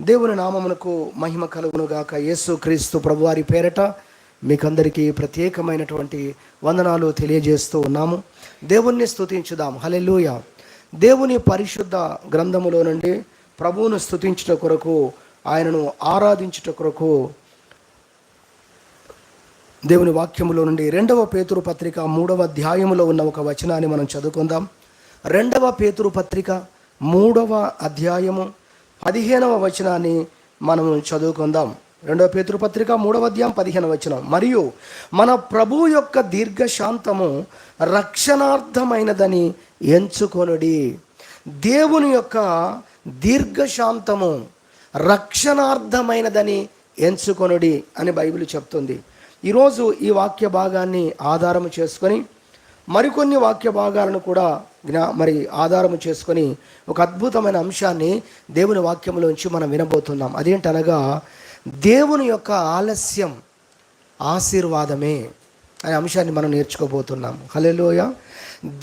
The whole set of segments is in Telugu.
దేవుని నామమునకు మహిమ కలుగునుగాక. యేసు క్రీస్తు ప్రభువారి పేరట మీకందరికీ ప్రత్యేకమైనటువంటి వందనాలు తెలియజేస్తూ ఉన్నాము. దేవుణ్ణి స్తుతించుదాం. హల్లెలూయా. దేవుని పరిశుద్ధ గ్రంథములో నుండి ప్రభువును స్తుతించుట కొరకు, ఆయనను ఆరాధించుట కొరకు దేవుని వాక్యములో నుండి 2వ పేతురు పత్రిక 3వ అధ్యాయములో ఉన్న ఒక వచనాన్ని మనం చదువుకుందాం. 2వ పేతురు పత్రిక 3వ అధ్యాయము 15వ వచనాన్ని మనం చదువుకుందాం. 2వ పేతురు పత్రిక 3వ అధ్యాయం 15వ వచనం. మరియు మన ప్రభు యొక్క దీర్ఘశాంతము రక్షణార్థమైనదని ఎంచుకొనుడి. దేవుని యొక్క దీర్ఘశాంతము రక్షణార్థమైనదని ఎంచుకొనుడి అని బైబిల్ చెప్తుంది. ఈరోజు ఈ వాక్య భాగాన్ని ఆధారము చేసుకొని మరికొన్ని వాక్య భాగాలను కూడా ఆధారము చేసుకొని ఒక అద్భుతమైన అంశాన్ని దేవుని వాక్యంలోంచి మనం వినబోతున్నాం. అదేంటనగా దేవుని యొక్క ఆలస్యం ఆశీర్వాదమే అనే అంశాన్ని మనం నేర్చుకోబోతున్నాం. హల్లెలూయా.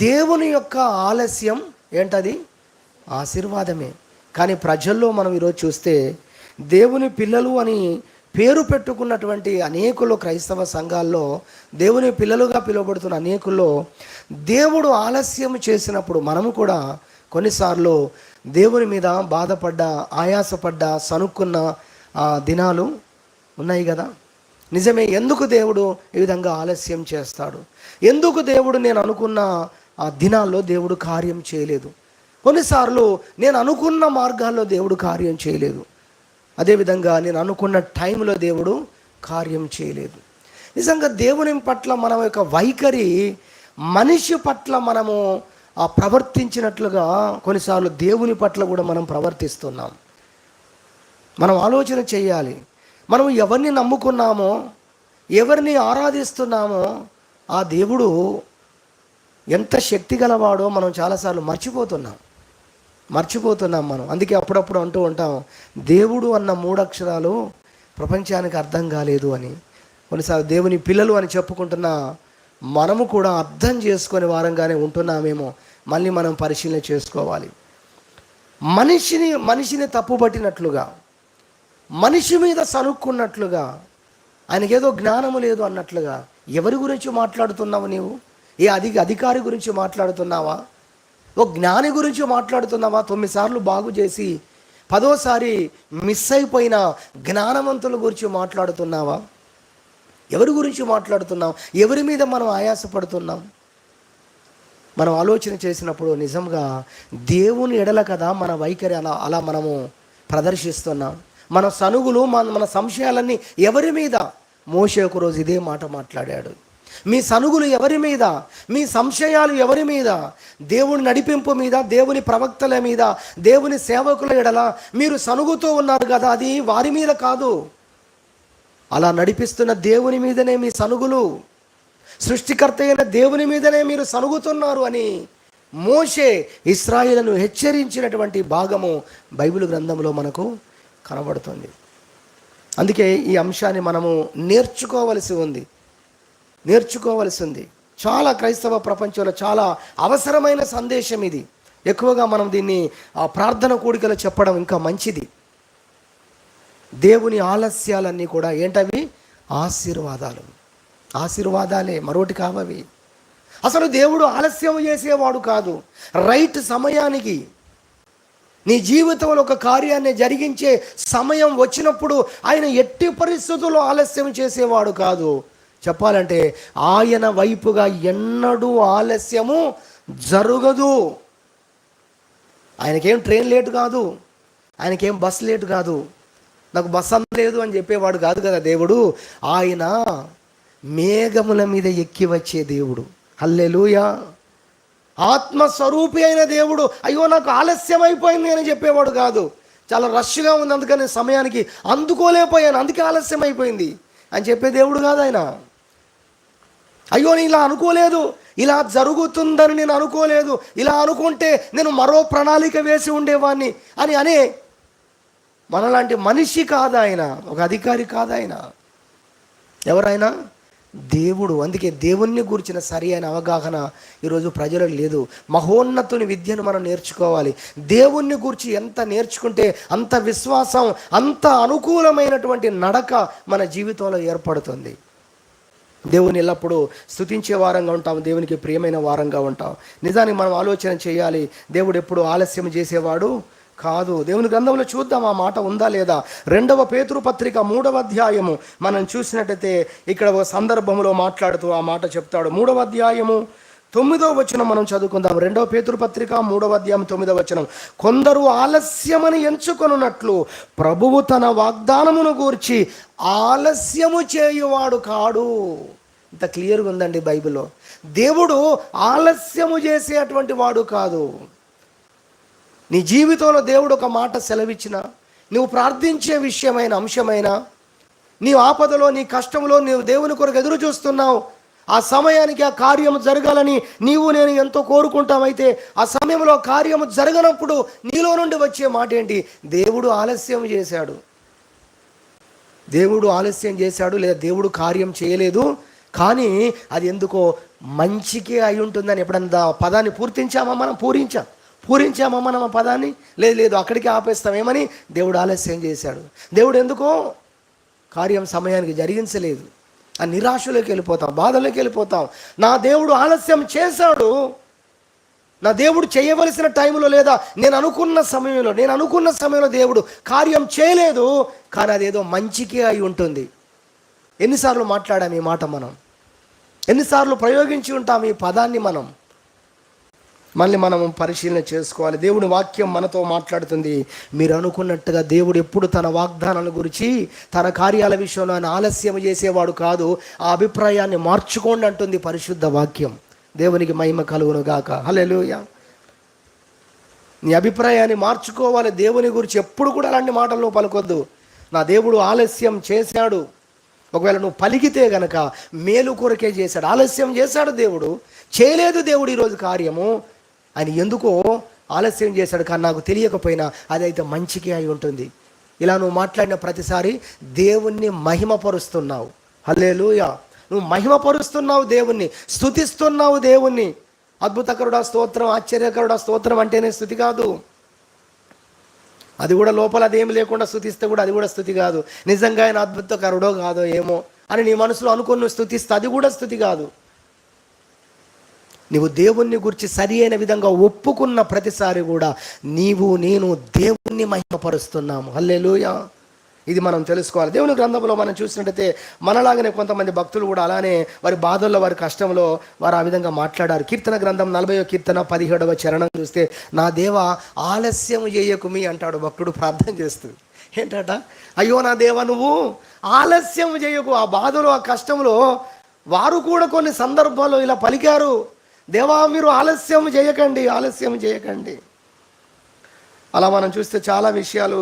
దేవుని యొక్క ఆలస్యం ఏంటది? ఆశీర్వాదమే. కానీ ప్రజల్లో మనం ఈరోజు చూస్తే దేవుని పిల్లలు అని పేరు పెట్టుకున్నటువంటి అనేకులు క్రైస్తవ సంఘాల్లో దేవుని పిల్లలుగా పిలువబడుతున్న అనేకుల్లో దేవుడు ఆలస్యం చేసినప్పుడు మనము కూడా కొన్నిసార్లు దేవుని మీద బాధపడ్డా, ఆయాసపడ్డా, సనుక్కున్న దినాలు ఉన్నాయి కదా. నిజమే. ఎందుకు దేవుడు ఈ విధంగా ఆలస్యం చేస్తాడు? ఎందుకు దేవుడు నేను అనుకున్న ఆ దినాల్లో దేవుడు కార్యం చేయలేదు? కొన్నిసార్లు నేను అనుకున్న మార్గాల్లో దేవుడు కార్యం చేయలేదు. అదేవిధంగా నేను అనుకున్న టైంలో దేవుడు కార్యం చేయలేదు. నిజంగా దేవుని పట్ల మన యొక్క వైఖరి మనిషి పట్ల మనము ప్రవర్తించినట్లుగా కొన్నిసార్లు దేవుని పట్ల కూడా మనం ప్రవర్తిస్తున్నాం. మనం ఆలోచన చేయాలి. మనం ఎవరిని నమ్ముకున్నామో, ఎవరిని ఆరాధిస్తున్నామో ఆ దేవుడు ఎంత శక్తి గలవాడో మనం చాలాసార్లు మర్చిపోతున్నాం మనం. అందుకే అప్పుడప్పుడు అంటూ ఉంటాం, దేవుడు అన్న 3 అక్షరాలు ప్రపంచానికి అర్థం కాలేదు అని. కొన్నిసార్లు దేవుని పిల్లలు అని చెప్పుకుంటున్న మనము కూడా అర్థం చేసుకునే వారంగానే ఉంటున్నామేమో మళ్ళీ మనం పరిశీలన చేసుకోవాలి. మనిషిని తప్పుపట్టినట్లుగా, మనిషి మీద సనుక్కున్నట్లుగా, ఆయనకేదో జ్ఞానము లేదు అన్నట్లుగా ఎవరి గురించి మాట్లాడుతున్నావు నీవు? ఏ అధికారి గురించి మాట్లాడుతున్నావా? ఓ జ్ఞాని గురించి మాట్లాడుతున్నావా? 9 సార్లు బాగు చేసి 10వసారి మిస్ అయిపోయిన జ్ఞానవంతుల గురించి మాట్లాడుతున్నావా? ఎవరి గురించి మాట్లాడుతున్నాం? ఎవరి మీద మనం ఆయాసపడుతున్నాం? మనం ఆలోచన చేసినప్పుడు నిజంగా దేవుని ఎడల కదా మన వైఖరి అలా మనము ప్రదర్శిస్తున్నాం. మన సనుగులు, మన సంశయాలన్నీ ఎవరి మీద? మోషే ఒక రోజు ఇదే మాట మాట్లాడాడు. మీ సనుగులు ఎవరి మీద? మీ సంశయాలు ఎవరి మీద? దేవుని నడిపింపు మీద, దేవుని ప్రవక్తల మీద, దేవుని సేవకుల ఎడల మీరు సనుగుతూ ఉన్నారు కదా, అది వారి మీద కాదు. అలా నడిపిస్తున్న దేవుని మీదనే మీ సనుగులు, సృష్టికర్త అయిన దేవుని మీదనే మీరు సనుగుతున్నారు అని మోషే ఇశ్రాయేలును హెచ్చరించినటువంటి భాగము బైబిల్ గ్రంథంలో మనకు కనబడుతుంది. అందుకే ఈ అంశాన్ని మనము నేర్చుకోవలసి ఉంది. చాలా క్రైస్తవ ప్రపంచంలో చాలా అవసరమైన సందేశం ఇది. ఎక్కువగా మనం దీన్ని ప్రార్థన కూడికలో చెప్పడం ఇంకా మంచిది. దేవుని ఆలస్యాలన్నీ కూడా ఏంటవి? ఆశీర్వాదాలే, మరోటి కావవి. అసలు దేవుడు ఆలస్యం చేసేవాడు కాదు. రైట్ సమయానికి నీ జీవితంలో ఒక కార్యాన్ని జరిగించే సమయం వచ్చినప్పుడు ఆయన ఎట్టి పరిస్థితుల్లో ఆలస్యం చేసేవాడు కాదు. చెప్పాలంటే ఆయన వైపుగా ఎన్నడూ ఆలస్యము జరగదు. ఆయనకేం ట్రైన్ లేటు కాదు, ఆయనకేం బస్ లేటు కాదు, నాకు బస్ అందలేదు అని చెప్పేవాడు కాదు కదా దేవుడు. ఆయన మేఘముల మీద ఎక్కి వచ్చే దేవుడు. హల్లెలూయా. ఆత్మస్వరూపి అయిన దేవుడు. అయ్యో నాకు ఆలస్యం అయిపోయింది అని చెప్పేవాడు కాదు. చాలా రష్గా ఉంది, అందుకని సమయానికి అందుకోలేకపోయాను, అందుకే ఆలస్యం అయిపోయింది అని చెప్పే దేవుడు కాదు ఆయన. అయ్యో నేను ఇలా అనుకోలేదు, ఇలా జరుగుతుందని నేను అనుకోలేదు, ఇలా అనుకుంటే నేను మరో ప్రణాళిక వేసి ఉండేవాడిని అనే మనలాంటి మనిషి కాదు ఆయన. ఒక అధికారి కాదు ఆయన. ఎవరైనా దేవుడు, అందుకే దేవుణ్ణి గురించిన సరి అయిన అవగాహన ఈరోజు ప్రజలకు లేదు. మహోన్నతుని విద్యను మనం నేర్చుకోవాలి. దేవుణ్ణి గురించి ఎంత నేర్చుకుంటే అంత విశ్వాసం, అంత అనుకూలమైనటువంటి నడక మన జీవితంలో ఏర్పడుతుంది. దేవుని ఎల్లప్పుడూ స్తుతించే వారంగా ఉంటాం, దేవునికి ప్రియమైన వారంగా ఉంటాం. నిజానికి మనం ఆలోచన చేయాలి, దేవుడు ఎప్పుడు ఆలస్యం చేసేవాడు కాదు. దేవుని గ్రంథంలో చూద్దాం ఆ మాట ఉందా లేదా. 2వ పేతురు పత్రిక 3వ అధ్యాయము మనం చూసినట్టయితే ఇక్కడ ఒక సందర్భంలో మాట్లాడుతూ ఆ మాట చెప్తాడు. 3వ అధ్యాయము 9వ వచనం మనం చదువుకుందాం. 2వ పేతురు పత్రిక 3వ అధ్యాయం 9వ వచనం. కొందరు ఆలస్యమని ఎంచుకొనున్నట్లు ప్రభువు తన వాగ్దానమును గూర్చి ఆలస్యము చేయువాడు కాడు. ఇంత క్లియర్గా ఉందండి బైబిల్లో. దేవుడు ఆలస్యము చేసేటువంటి వాడు కాదు. నీ జీవితంలో దేవుడు ఒక మాట సెలవిచ్చిన, నువ్వు ప్రార్థించే విషయమైన అంశమైన, నీ ఆపదలో, నీ కష్టంలో నీవు దేవుని కొరకు ఎదురు చూస్తున్నావు, ఆ సమయానికి ఆ కార్యము జరగాలని నీవు నేను ఎంతో కోరుకుంటామైతే ఆ సమయంలో కార్యము జరగనప్పుడు నీలో నుండి వచ్చే మాట ఏంటి? దేవుడు ఆలస్యం చేశాడు, దేవుడు ఆలస్యం చేశాడు, లేదా దేవుడు కార్యం చేయలేదు, కానీ అది ఎందుకో మంచికే అయి ఉంటుందని. ఎప్పుడన్నా పదాన్ని పూరించామా మనం ఆ పదాన్ని? లేదు అక్కడికి ఆపేస్తామేమని దేవుడు ఆలస్యం చేశాడు. దేవుడు ఎందుకో కార్యం సమయానికి జరిగించలేదు. ఆ నిరాశలోకి వెళ్ళిపోతాం, బాధలోకి వెళ్ళిపోతాం. నా దేవుడు ఆలస్యం చేశాడు, నా దేవుడు చేయవలసిన టైంలో, లేదా నేను అనుకున్న సమయంలో దేవుడు కార్యం చేయలేదు, కానీ అదేదో మంచికే అయి ఉంటుంది. ఎన్నిసార్లు మాట్లాడాం ఈ మాట మనం? ఎన్నిసార్లు ప్రయోగించి ఉంటాం ఈ పదాన్ని? మనం పరిశీలన చేసుకోవాలి. దేవుని వాక్యం మనతో మాట్లాడుతుంది. మీరు అనుకున్నట్టుగా దేవుడు ఎప్పుడు తన వాగ్దానాల గురించి, తన కార్యాల విషయంలో ఆయన ఆలస్యం చేసేవాడు కాదు. ఆ అభిప్రాయాన్ని మార్చుకోండి అంటుంది పరిశుద్ధ వాక్యం. దేవునికి మహిమ కలుగును గాక. హల్లెలూయా. నీ అభిప్రాయాన్ని మార్చుకోవాలి. దేవుని గురించి ఎప్పుడు కూడా అలాంటి మాటల్లో పలకొద్దు. నా దేవుడు ఆలస్యం చేశాడు. ఒకవేళ నువ్వు పలికితే గనక మేలు కొరకే చేశాడు. ఆలస్యం చేశాడు దేవుడు, చేయలేదు దేవుడు ఈరోజు కార్యము. ఆయన ఎందుకో ఆలస్యం చేశాడు, కానీ నాకు తెలియకపోయినా అదైతే మంచికే అయి ఉంటుంది. ఇలా నువ్వు మాట్లాడిన ప్రతిసారి దేవుణ్ణి మహిమపరుస్తున్నావు. హల్లెలూయా. నువ్వు మహిమపరుస్తున్నావు దేవుణ్ణి, స్తుతిస్తున్నావు దేవుణ్ణి. అద్భుతకరుడా స్తోత్రం, ఆశ్చర్యకరుడా స్తోత్రం అంటేనే స్తుతి కాదు. అది కూడా లోపల అదేమి లేకుండా స్తుతిస్తే కూడా అది కూడా స్తుతి కాదు. నిజంగా ఆయన అద్భుతకరుడో కాదో ఏమో అని నీ మనసులో అనుకుని నువ్వు స్తుతిస్తే అది కూడా స్తుతి కాదు. నీవు దేవుణ్ణి గురించి సరి అయిన విధంగా ఒప్పుకున్న ప్రతిసారి కూడా నీవు నేను దేవుణ్ణి మహిమపరుస్తున్నాము. హల్లెలూయా. ఇది మనం తెలుసుకోవాలి. దేవుని గ్రంథంలో మనం చూసినట్టయితే మనలాగానే కొంతమంది భక్తులు కూడా అలానే వారి బాధల్లో, వారి కష్టంలో వారు ఆ విధంగా మాట్లాడారు. కీర్తన గ్రంథం 40వ కీర్తన 17వ చరణం చూస్తే, నా దేవా ఆలస్యం చేయకుమి అంటాడు భక్తుడు ప్రార్థన చేస్తూ. ఏంటట? అయ్యో నా దేవా నువ్వు ఆలస్యం చేయకు. ఆ బాధలో, ఆ కష్టంలో వారు కూడా కొన్ని సందర్భాల్లో ఇలా పలికారు, దేవా మీరు ఆలస్యం చేయకండి. అలా మనం చూస్తే చాలా విషయాలు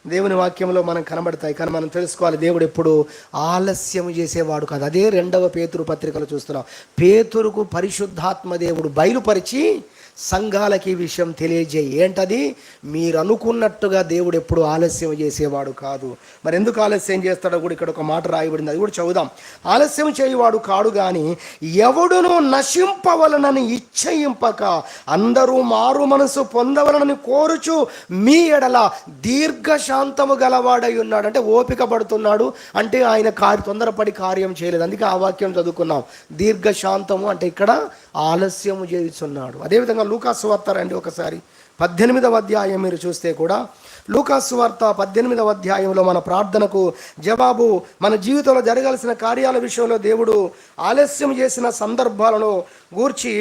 దేవుని వాక్యంలో మనం కనబడతాయి. కానీ మనం తెలుసుకోవాలి, దేవుడు ఎప్పుడు ఆలస్యం చేసేవాడు కాదు. అదే 2వ పేతురు పత్రికలో చూస్తున్నాం. పేతురుకు పరిశుద్ధాత్మ దేవుడు బయలుపరిచి సంఘాలకి ఈ విషయం తెలియజేయి. ఏంటది? మీరు అనుకున్నట్టుగా దేవుడు ఎప్పుడు ఆలస్యం చేసేవాడు కాదు. మరి ఎందుకు ఆలస్యం చేస్తాడో కూడా ఇక్కడ ఒక మాట రాయబడింది, అది కూడా చదువుదాం. ఆలస్యం చేయవాడు కాడు కానీ ఎవడును నశింపవలనని ఇచ్చయింపక అందరూ మారు మనసు పొందవలనని కోరుచు మీ ఎడల దీర్ఘశాంతము గలవాడై ఉన్నాడు. అంటే ఓపిక పడుతున్నాడు, అంటే ఆయన తొందరపడి కార్యం చేయలేదు. అందుకే ఆ వాక్యం చదువుకున్నాం. దీర్ఘశాంతము అంటే ఇక్కడ ఆలస్యము చేస్తున్నాడు. అదేవిధంగా లూకాసు వార్త రండి ఒకసారి 18వ అధ్యాయం మీరు చూస్తే కూడా, లూకాసు వార్త 18వ అధ్యాయంలో మన ప్రార్థనకు జవాబు, మన జీవితంలో జరగాల్సిన కార్యాల విషయంలో దేవుడు ఆలస్యం చేసిన సందర్భాలను గూర్చి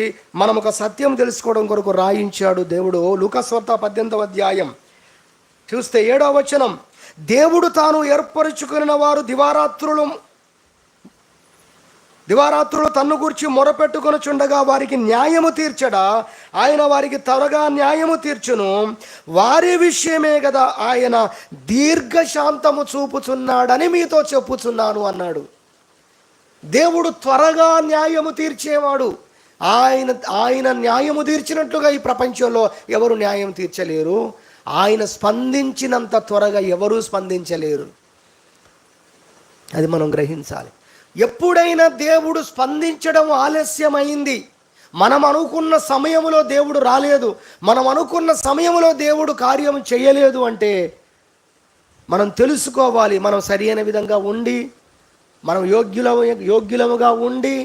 మనం ఒక సత్యం తెలుసుకోవడం కొరకు రాయించాడు దేవుడు. లూకాసు వార్త 18వ అధ్యాయం చూస్తే 7వ వచనం, దేవుడు తాను ఏర్పరచుకున్న వారు దివారాత్రులు తన్ను గురించి మొరపెట్టుకొనుచుండగా వారికి న్యాయము తీర్చడా, ఆయన వారికి త్వరగా న్యాయము తీర్చును. వారి విషయమే కదా ఆయన దీర్ఘశాంతము చూపుచున్నాడని మీతో చెప్పుచున్నాను అన్నాడు. దేవుడు త్వరగా న్యాయము తీర్చేవాడు. ఆయన న్యాయము తీర్చినట్లుగా ఈ ప్రపంచంలో ఎవరు న్యాయం తీర్చలేరు. ఆయన స్పందించినంత త్వరగా ఎవరూ స్పందించలేరు. అది మనం గ్రహించాలి. ఎప్పుడైనా దేవుడు స్పందించడం ఆలస్యమైంది, మనం అనుకున్న సమయంలో దేవుడు రాలేదు, మనం అనుకున్న సమయంలో దేవుడు కార్యం చేయలేదు అంటే మనం తెలుసుకోవాలి. మనం సరైన విధంగా ఉండి, మనం యోగ్యులముగా ఉండి,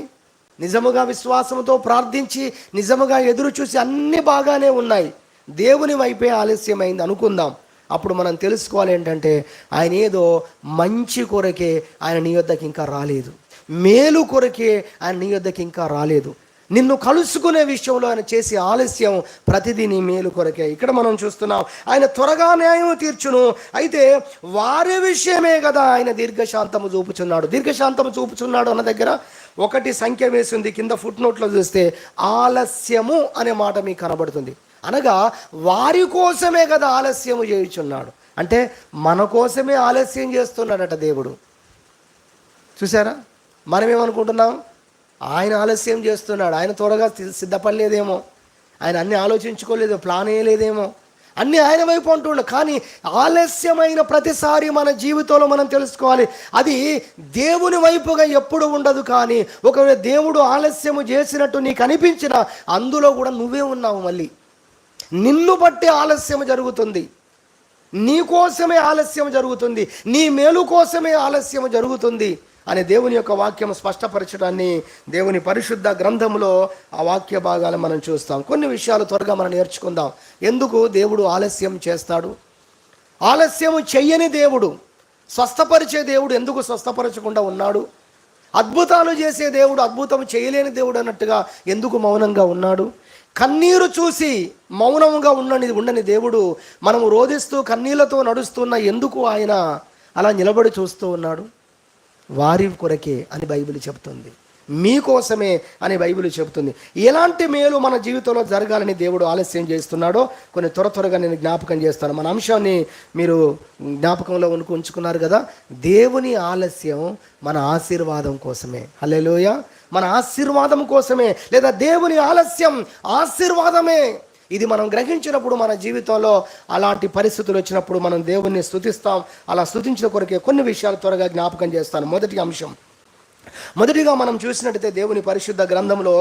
నిజముగా విశ్వాసంతో ప్రార్థించి, నిజముగా ఎదురు చూసి అన్నీ బాగానే ఉన్నాయి, దేవుని వైపే ఆలస్యమైంది అనుకుందాం. అప్పుడు మనం తెలుసుకోవాలి ఏంటంటే, ఆయన ఏదో మంచి కొరకే ఆయన నీ యొద్దకి ఇంకా రాలేదు, మేలు కొరకే ఆయన నీ యొద్దకి ఇంకా రాలేదు. నిన్ను కలుసుకునే విషయంలో ఆయన చేసే ఆలస్యం ప్రతిదీ నీ మేలు కొరకే. ఇక్కడ మనం చూస్తున్నాం, ఆయన త్వరగా న్యాయం తీర్చును, అయితే వారి విషయమే కదా ఆయన దీర్ఘశాంతము చూపుచున్నాడు. దీర్ఘశాంతము చూపుచున్నాడు అన్న దగ్గర ఒకటి సంఖ్య వేసింది, కింద ఫుట్ నోట్లో చూస్తే ఆలస్యము అనే మాట మీకు కనబడుతుంది. అనగా వారి కోసమే కదా ఆలస్యము చేయుచున్నాడు, అంటే మన కోసమే ఆలస్యం చేస్తున్నాడట దేవుడు. చూసారా, మనమేమనుకుంటున్నాం, ఆయన ఆలస్యం చేస్తున్నాడు, ఆయన త్వరగా సిద్ధపడలేదేమో, ఆయన అన్నీ ఆలోచించుకోలేదు, ప్లాన్ వేయలేదేమో, అన్నీ ఆయన వైపు అంటుండే. కానీ ఆలస్యమైన ప్రతిసారి మన జీవితంలో మనం తెలుసుకోవాలి, అది దేవుని వైపుగా ఎప్పుడు ఉండదు. కానీ ఒకవేళ దేవుడు ఆలస్యము చేసినట్టు నీకు అనిపించినా అందులో కూడా నువ్వే ఉన్నావు. మళ్ళీ నిన్ను బట్టి ఆలస్యం జరుగుతుంది, నీ కోసమే ఆలస్యం జరుగుతుంది, నీ మేలు కోసమే ఆలస్యం జరుగుతుంది అని దేవుని యొక్క వాక్యం స్పష్టపరచడాన్ని దేవుని పరిశుద్ధ గ్రంథంలో ఆ వాక్య భాగాలు మనం చూస్తాం. కొన్ని విషయాలు త్వరగా మనం నేర్చుకుందాం. ఎందుకు దేవుడు ఆలస్యం చేస్తాడు? ఆలస్యము చెయ్యని దేవుడు, స్వస్థపరిచే దేవుడు ఎందుకు స్వస్థపరచకుండా ఉన్నాడు? అద్భుతాలు చేసే దేవుడు అద్భుతం చేయలేని దేవుడు అన్నట్టుగా ఎందుకు మౌనంగా ఉన్నాడు? కన్నీరు చూసి మౌనంగా ఉండని దేవుడు మనము రోధిస్తూ కన్నీళ్లతో నడుస్తున్న ఎందుకు ఆయన అలా నిలబడి చూస్తూ ఉన్నాడు? వారి కొరకే అని బైబిల్ చెప్తుంది, మీకోసమే అని బైబిల్ చెప్తుంది. ఎలాంటి మేలు మన జీవితంలో జరగాలని దేవుడు ఆలస్యం చేస్తున్నాడో కొన్ని త్వరగా నేను జ్ఞాపకం చేస్తాను. మన అంశాన్ని మీరు జ్ఞాపకంలో ఉంచుకున్నారు కదా. దేవుని ఆలస్యం మన ఆశీర్వాదం కోసమే. హల్లెలూయా, మన ఆశీర్వాదం కోసమే, లేదా దేవుని ఆలస్యం ఆశీర్వాదమే. ఇది మనం గ్రహించినప్పుడు మన జీవితంలో అలాంటి పరిస్థితులు వచ్చినప్పుడు మనం దేవుణ్ణి స్తుతిస్తాం. అలా స్తుతించిన కొరకే కొన్ని విషయాలు త్వరగా జ్ఞాపకం చేస్తాను. మొదటి అంశం, మొదటిగా మనం చూసినట్టయితే దేవుని పరిశుద్ధ గ్రంథంలో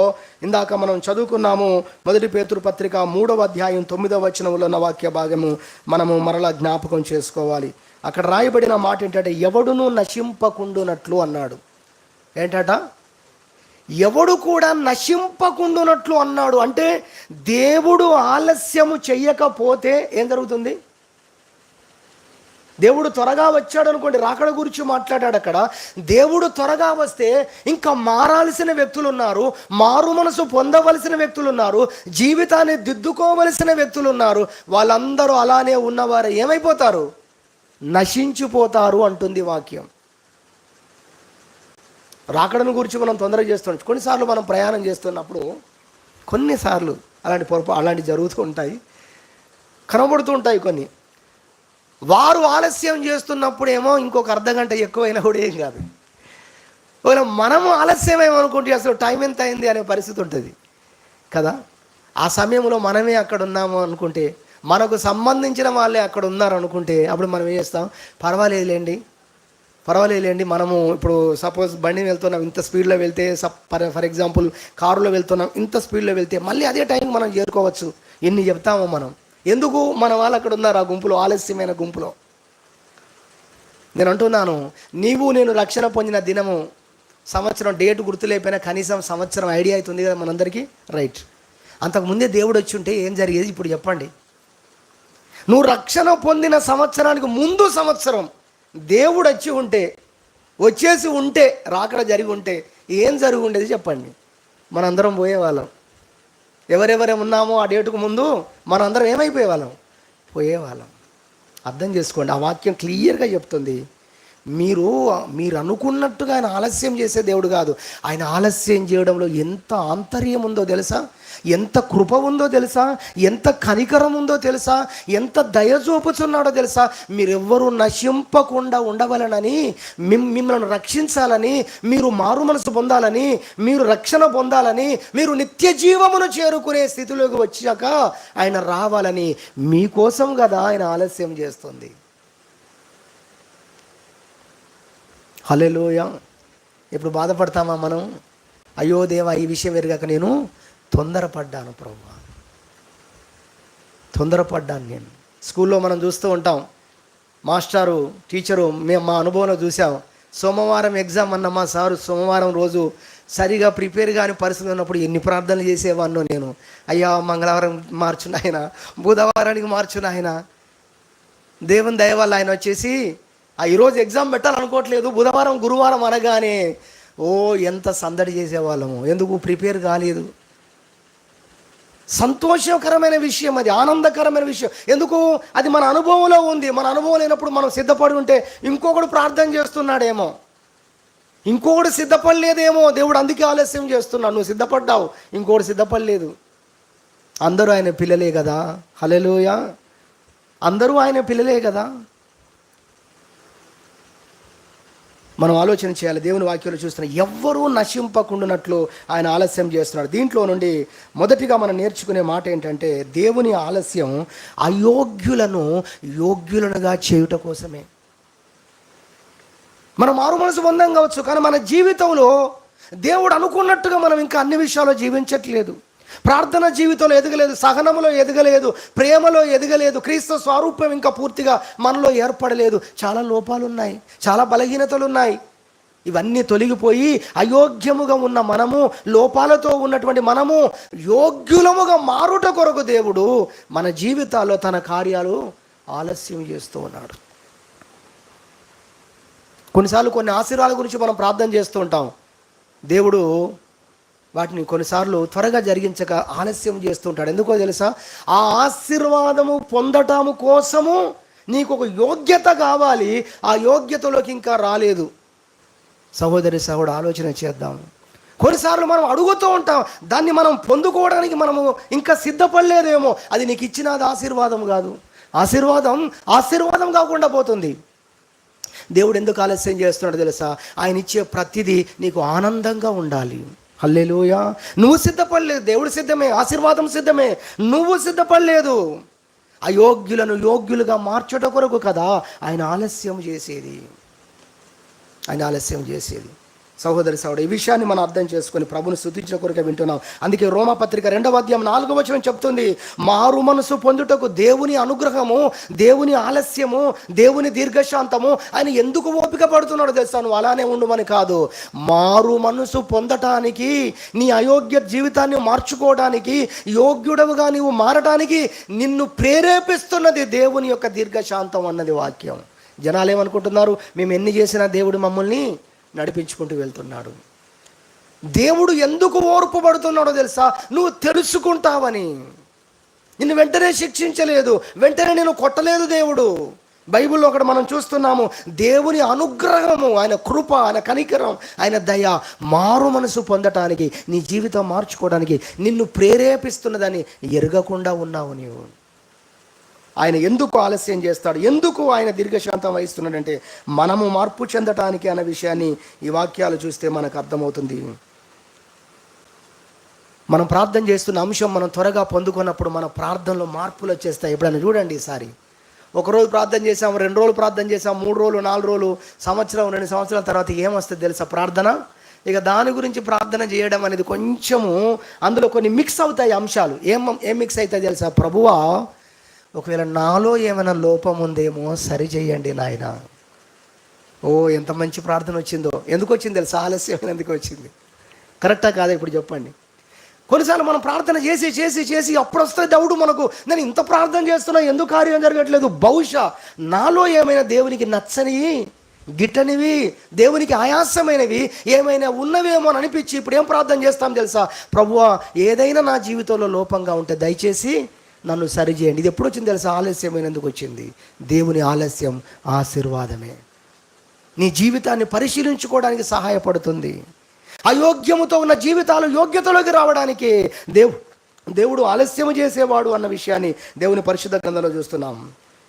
ఇందాక మనం చదువుకున్నాము, 1 పేతురు పత్రిక 3వ అధ్యాయం 9వ వచనంలో ఉన్న వాక్య భాగము మనము మరలా జ్ఞాపకం చేసుకోవాలి. అక్కడ రాయబడిన మాట ఏంటంటే, ఎవడును నశింపకుండునట్లు అన్నాడు. ఏంటట? ఎవడు కూడా నశింపకుండునట్లు అన్నాడు. అంటే దేవుడు ఆలస్యము చెయ్యకపోతే ఏం జరుగుతుంది? దేవుడు త్వరగా వచ్చాడు అనుకోండి, రాకడ గురించి మాట్లాడాడు అక్కడ. దేవుడు త్వరగా వస్తే ఇంకా మారాల్సిన వ్యక్తులు ఉన్నారు, మారు మనసు పొందవలసిన వ్యక్తులు ఉన్నారు, జీవితాన్ని దిద్దుకోవలసిన వ్యక్తులు ఉన్నారు. వాళ్ళందరూ అలానే ఉన్నవారు ఏమైపోతారు? నశించిపోతారు అంటుంది వాక్యం. రాకడను గురించి మనం తొందరగా చేస్తున్నాం. కొన్నిసార్లు మనం ప్రయాణం చేస్తున్నప్పుడు కొన్నిసార్లు అలాంటి జరుగుతూ ఉంటాయి, కనబడుతూ ఉంటాయి కొన్ని. వారు ఆలస్యం చేస్తున్నప్పుడు ఏమో ఇంకొక అర్ధగంట ఎక్కువైనా కూడా ఏం కాదు. ఒకవేళ మనము ఆలస్యం ఏమనుకుంటే అసలు టైం ఎంత అయింది అనే పరిస్థితి ఉంటుంది కదా. ఆ సమయంలో మనమే అక్కడ ఉన్నాము అనుకుంటే, మనకు సంబంధించిన వాళ్ళే అక్కడ ఉన్నారు అనుకుంటే, అప్పుడు మనం ఏం చేస్తాం? పర్వాలేదులేండి, మనము ఇప్పుడు సపోజ్ బండి వెళ్తున్నాం, ఇంత స్పీడ్లో వెళ్తే, ఫర్ ఎగ్జాంపుల్ కారులో వెళ్తున్నాం, ఇంత స్పీడ్లో వెళ్తే మళ్ళీ అదే టైంకి మనం చేరుకోవచ్చు. ఎన్ని చెప్తామో మనం. ఎందుకు? మన వాళ్ళు అక్కడ ఉన్నారు ఆ గుంపులో, ఆలస్యమైన గుంపులో. నేను అంటున్నాను, నేను రక్షణ పొందిన దినము, సంవత్సరం డేట్ గుర్తులేకపోయినా కనీసం సంవత్సరం ఐడియా అవుతుంది కదా మనందరికీ, రైట్? అంతకుముందే దేవుడు వచ్చి ఉంటే ఏం జరిగేది ఇప్పుడు చెప్పండి? నువ్వు రక్షణ పొందిన సంవత్సరానికి ముందు సంవత్సరం దేవుడు వచ్చేసి ఉంటే, రాకడ జరిగి ఉంటే ఏం జరిగి ఉండేది చెప్పండి? మనందరం పోయేవాళ్ళం. ఎవరెవరే ఉన్నామో ఆ డేటుకు ముందు మనందరం ఏమైపోయేవాళ్ళం? పోయేవాళ్ళం. అర్థం చేసుకోండి, ఆ వాక్యం క్లియర్గా చెప్తుంది. మీరు అనుకున్నట్టుగా ఆయన ఆలస్యం చేసే దేవుడు కాదు. ఆయన ఆలస్యం చేయడంలో ఎంత ఆంతర్యం ఉందో తెలుసా? ఎంత కృప ఉందో తెలుసా? ఎంత కనికరం ఉందో తెలుసా? ఎంత దయ చూపుచున్నాడో తెలుసా? మీరెవ్వరూ నశింపకుండా ఉండవలనని, మిమ్మల్ని రక్షించాలని, మీరు మారు మనసు పొందాలని, మీరు రక్షణ పొందాలని, మీరు నిత్య జీవమును చేరుకునే స్థితిలోకి వచ్చాక ఆయన రావాలని మీకోసం కదా ఆయన ఆలస్యం చేస్తుంది. హల్లెలూయా. ఇప్పుడు బాధపడతామా మనం? అయ్యో దేవా, ఈ విషయం ఎరగాక నేను తొందరపడ్డాను ప్రభు, తొందరపడ్డాను నేను. స్కూల్లో మనం చూస్తూ ఉంటాం, మాస్టారు టీచరు మా అనుభవంలో చూసాం. సోమవారం ఎగ్జామ్ అన్న మా సారు సోమవారం రోజు సరిగా ప్రిపేర్ కాని పరిస్థితి ఉన్నప్పుడు ఎన్ని ప్రార్థనలు చేసేవాన్నో నేను. అయ్యా మంగళవారం మార్చు నాయన, బుధవారానికి మార్చు నాయన. దేవుని దయ వల్ల ఆయన వచ్చేసి ఈరోజు ఎగ్జామ్ పెట్టాలనుకోవట్లేదు, బుధవారం గురువారం అనగానే ఎంత సందడి చేసేవాళ్ళము. ఎందుకు? ప్రిపేర్ కాలేదు. సంతోషకరమైన విషయం అది, ఆనందకరమైన విషయం. ఎందుకు? అది మన అనుభవంలో ఉంది. మన అనుభవం లేనప్పుడు మనం సిద్ధపడి ఉంటే ఇంకొకడు ప్రార్థన చేస్తున్నాడేమో, ఇంకొకడు సిద్ధపడలేదేమో, దేవుడు అందుకే ఆలస్యం చేస్తున్నాడు. నువ్వు సిద్ధపడ్డావు, ఇంకొకటి సిద్ధపడలేదు. అందరూ ఆయన పిల్లలే కదా. హల్లెలూయా, అందరూ ఆయన పిల్లలే కదా. మనం ఆలోచన చేయాలి. దేవుని వాక్యంలో చూస్తున్న ఎవ్వరూ నశింపకుండానట్లు ఆయన ఆలస్యం చేస్తున్నాడు. దీంట్లో నుండి మొదటిగా మనం నేర్చుకునే మాట ఏంటంటే, దేవుని ఆలస్యం అయోగ్యులను యోగ్యులనుగా చేయుట కోసమే. మనం మారు మనసు పొందాం కావచ్చు, కానీ మన జీవితంలో దేవుడు అనుకున్నట్టుగా మనం ఇంకా అన్ని విషయాల్లో జీవించట్లేదు. ప్రార్థన జీవితంలో ఎదగలేదు, సహనంలో ఎదగలేదు, ప్రేమలో ఎదగలేదు, క్రీస్తు స్వరూపం ఇంకా పూర్తిగా మనలో ఏర్పడలేదు. చాలా లోపాలు ఉన్నాయి, చాలా బలహీనతలు ఉన్నాయి. ఇవన్నీ తొలగిపోయి అయోగ్యముగా ఉన్న మనము, లోపాలతో ఉన్నటువంటి మనము యోగ్యులముగా మారుట కొరకు దేవుడు మన జీవితాల్లో తన కార్యాలు ఆలస్యం చేస్తూ ఉన్నాడు. కొన్నిసార్లు కొన్ని ఆశీర్వాదాల గురించి మనం ప్రార్థన చేస్తూ ఉంటాం. దేవుడు వాటిని కొన్నిసార్లు త్వరగా జరిగించక ఆలస్యం చేస్తూ ఉంటాడు. ఎందుకో తెలుసా? ఆ ఆశీర్వాదము పొందటము కోసము నీకు ఒక యోగ్యత కావాలి, ఆ యోగ్యతలోకి ఇంకా రాలేదు. సహోదరి సహోదరుడు, ఆలోచన చేద్దాం. కొన్నిసార్లు మనం అడుగుతూ ఉంటాం, దాన్ని మనం పొందుకోవడానికి మనము ఇంకా సిద్ధపడలేదేమో. అది నీకు ఇచ్చినది ఆశీర్వాదం కాదు. ఆశీర్వాదం కాకుండా పోతుంది. దేవుడు ఎందుకు ఆలస్యం చేస్తున్నాడు తెలుసా? ఆయన ఇచ్చే ప్రతిదీ నీకు ఆనందంగా ఉండాలి. హల్లెలూయా. నువ్వు సిద్ధపడలేదు, దేవుడు సిద్ధమే, ఆశీర్వాదం సిద్ధమే, నువ్వు సిద్ధపడలేదు. అయోగ్యులను యోగ్యులుగా మార్చడం కొరకు కదా ఆయన ఆలస్యం చేసేది. సహోదరి సహోదరు, ఈ విషయాన్ని మనం అర్థం చేసుకొని ప్రభుని స్తుతించిన కొరకే వింటున్నాం. అందుకే రోమాపత్రిక 2వ అధ్యాయం 4వ వచనం చెప్తుంది, మారు మనసు పొందుటకు దేవుని అనుగ్రహము, దేవుని ఆలస్యము, దేవుని దీర్ఘశాంతము. ఆయన ఎందుకు ఓపిక పడుతున్నాడో తెలుసా? నువ్వు అలానే ఉండమని కాదు, మారు మనసు పొందటానికి, నీ అయోగ్య జీవితాన్ని మార్చుకోవడానికి, యోగ్యుడవుగా నీవు మారటానికి నిన్ను ప్రేరేపిస్తున్నది దేవుని యొక్క దీర్ఘశాంతం అన్నది వాక్యం. జనాలు ఏమనుకుంటున్నారు? మేము ఎన్ని చేసినా దేవుడు మమ్మల్ని నడిపించుకుంటూ వెళ్తున్నాడు. దేవుడు ఎందుకు ఓర్పు పడుతున్నాడో తెలుసా? నువ్వు తెలుసుకుంటావని. నిన్ను వెంటనే శిక్షించలేదు, వెంటనే నేను కొట్టలేదు దేవుడు. బైబిల్లో ఒకటి మనం చూస్తున్నాము, దేవుని అనుగ్రహము, ఆయన కృప, ఆయన కనికరం, ఆయన దయ మారు మనసు పొందటానికి, నీ జీవితం మార్చుకోవడానికి నిన్ను ప్రేరేపిస్తున్నదని ఎరగకుండా ఉన్నావు నీవు. ఆయన ఎందుకు ఆలస్యం చేస్తాడు, ఎందుకు ఆయన దీర్ఘశాంతం వహిస్తున్నాడంటే మనము మార్పు చెందటానికి అన్న విషయాన్ని ఈ వాక్యాలు చూస్తే మనకు అర్థమవుతుంది. మనం ప్రార్థన చేస్తున్న అంశం మనం త్వరగా పొందుకున్నప్పుడు మన ప్రార్థనలో మార్పులు వచ్చేస్తాయి. ఎప్పుడైనా చూడండి, ఈసారి ఒకరోజు ప్రార్థన చేసాము, 2 రోజులు ప్రార్థన చేసాము, 3 రోజులు, 4 రోజులు, సంవత్సరం, 2 సంవత్సరాల తర్వాత ఏమొస్తుంది తెలుసా? ప్రార్థన. ఇక దాని గురించి ప్రార్థన చేయడం అనేది కొంచెము అందులో కొన్ని మిక్స్ అవుతాయి అంశాలు. ఏం మిక్స్ అవుతాయి తెలుసా? ప్రభువా, ఒకవేళ నాలో ఏమైనా లోపం ఉందేమో సరి చేయండి నాయన. ఎంత మంచి ప్రార్థన వచ్చిందో. ఎందుకు వచ్చింది తెలుసా? ఆలస్యం ఎందుకు వచ్చింది? కరెక్టా కాదా ఇప్పుడు చెప్పండి. కొన్నిసార్లు మనం ప్రార్థన చేసి చేసి చేసి అప్పుడు వస్తే డౌట్ మనకు, నేను ఇంత ప్రార్థన చేస్తున్నా ఎందుకు కార్యం జరగట్లేదు? బహుశా నాలో ఏమైనా దేవునికి నచ్చనివి, గిట్టనివి, దేవునికి ఆయాసమైనవి ఏమైనా ఉన్నవేమో అని అనిపించి ఇప్పుడు ఏం ప్రార్థన చేస్తాం తెలుసా? ప్రభువా, ఏదైనా నా జీవితంలో లోపంగా ఉంటే దయచేసి నన్ను సరిచేయండి. ఇది ఎప్పుడు వచ్చింది తెలుసా? ఆలస్యమైనందుకు వచ్చింది. దేవుని ఆలస్యం ఆశీర్వాదమే. నీ జీవితాన్ని పరిశీలించుకోవడానికి సహాయపడుతుంది. అయోగ్యముతో ఉన్న జీవితాలు యోగ్యతలోకి రావడానికి దేవుడు ఆలస్యం చేసేవాడు అన్న విషయాన్ని దేవుని పరిశుద్ధ గ్రంథంలో చూస్తున్నాం.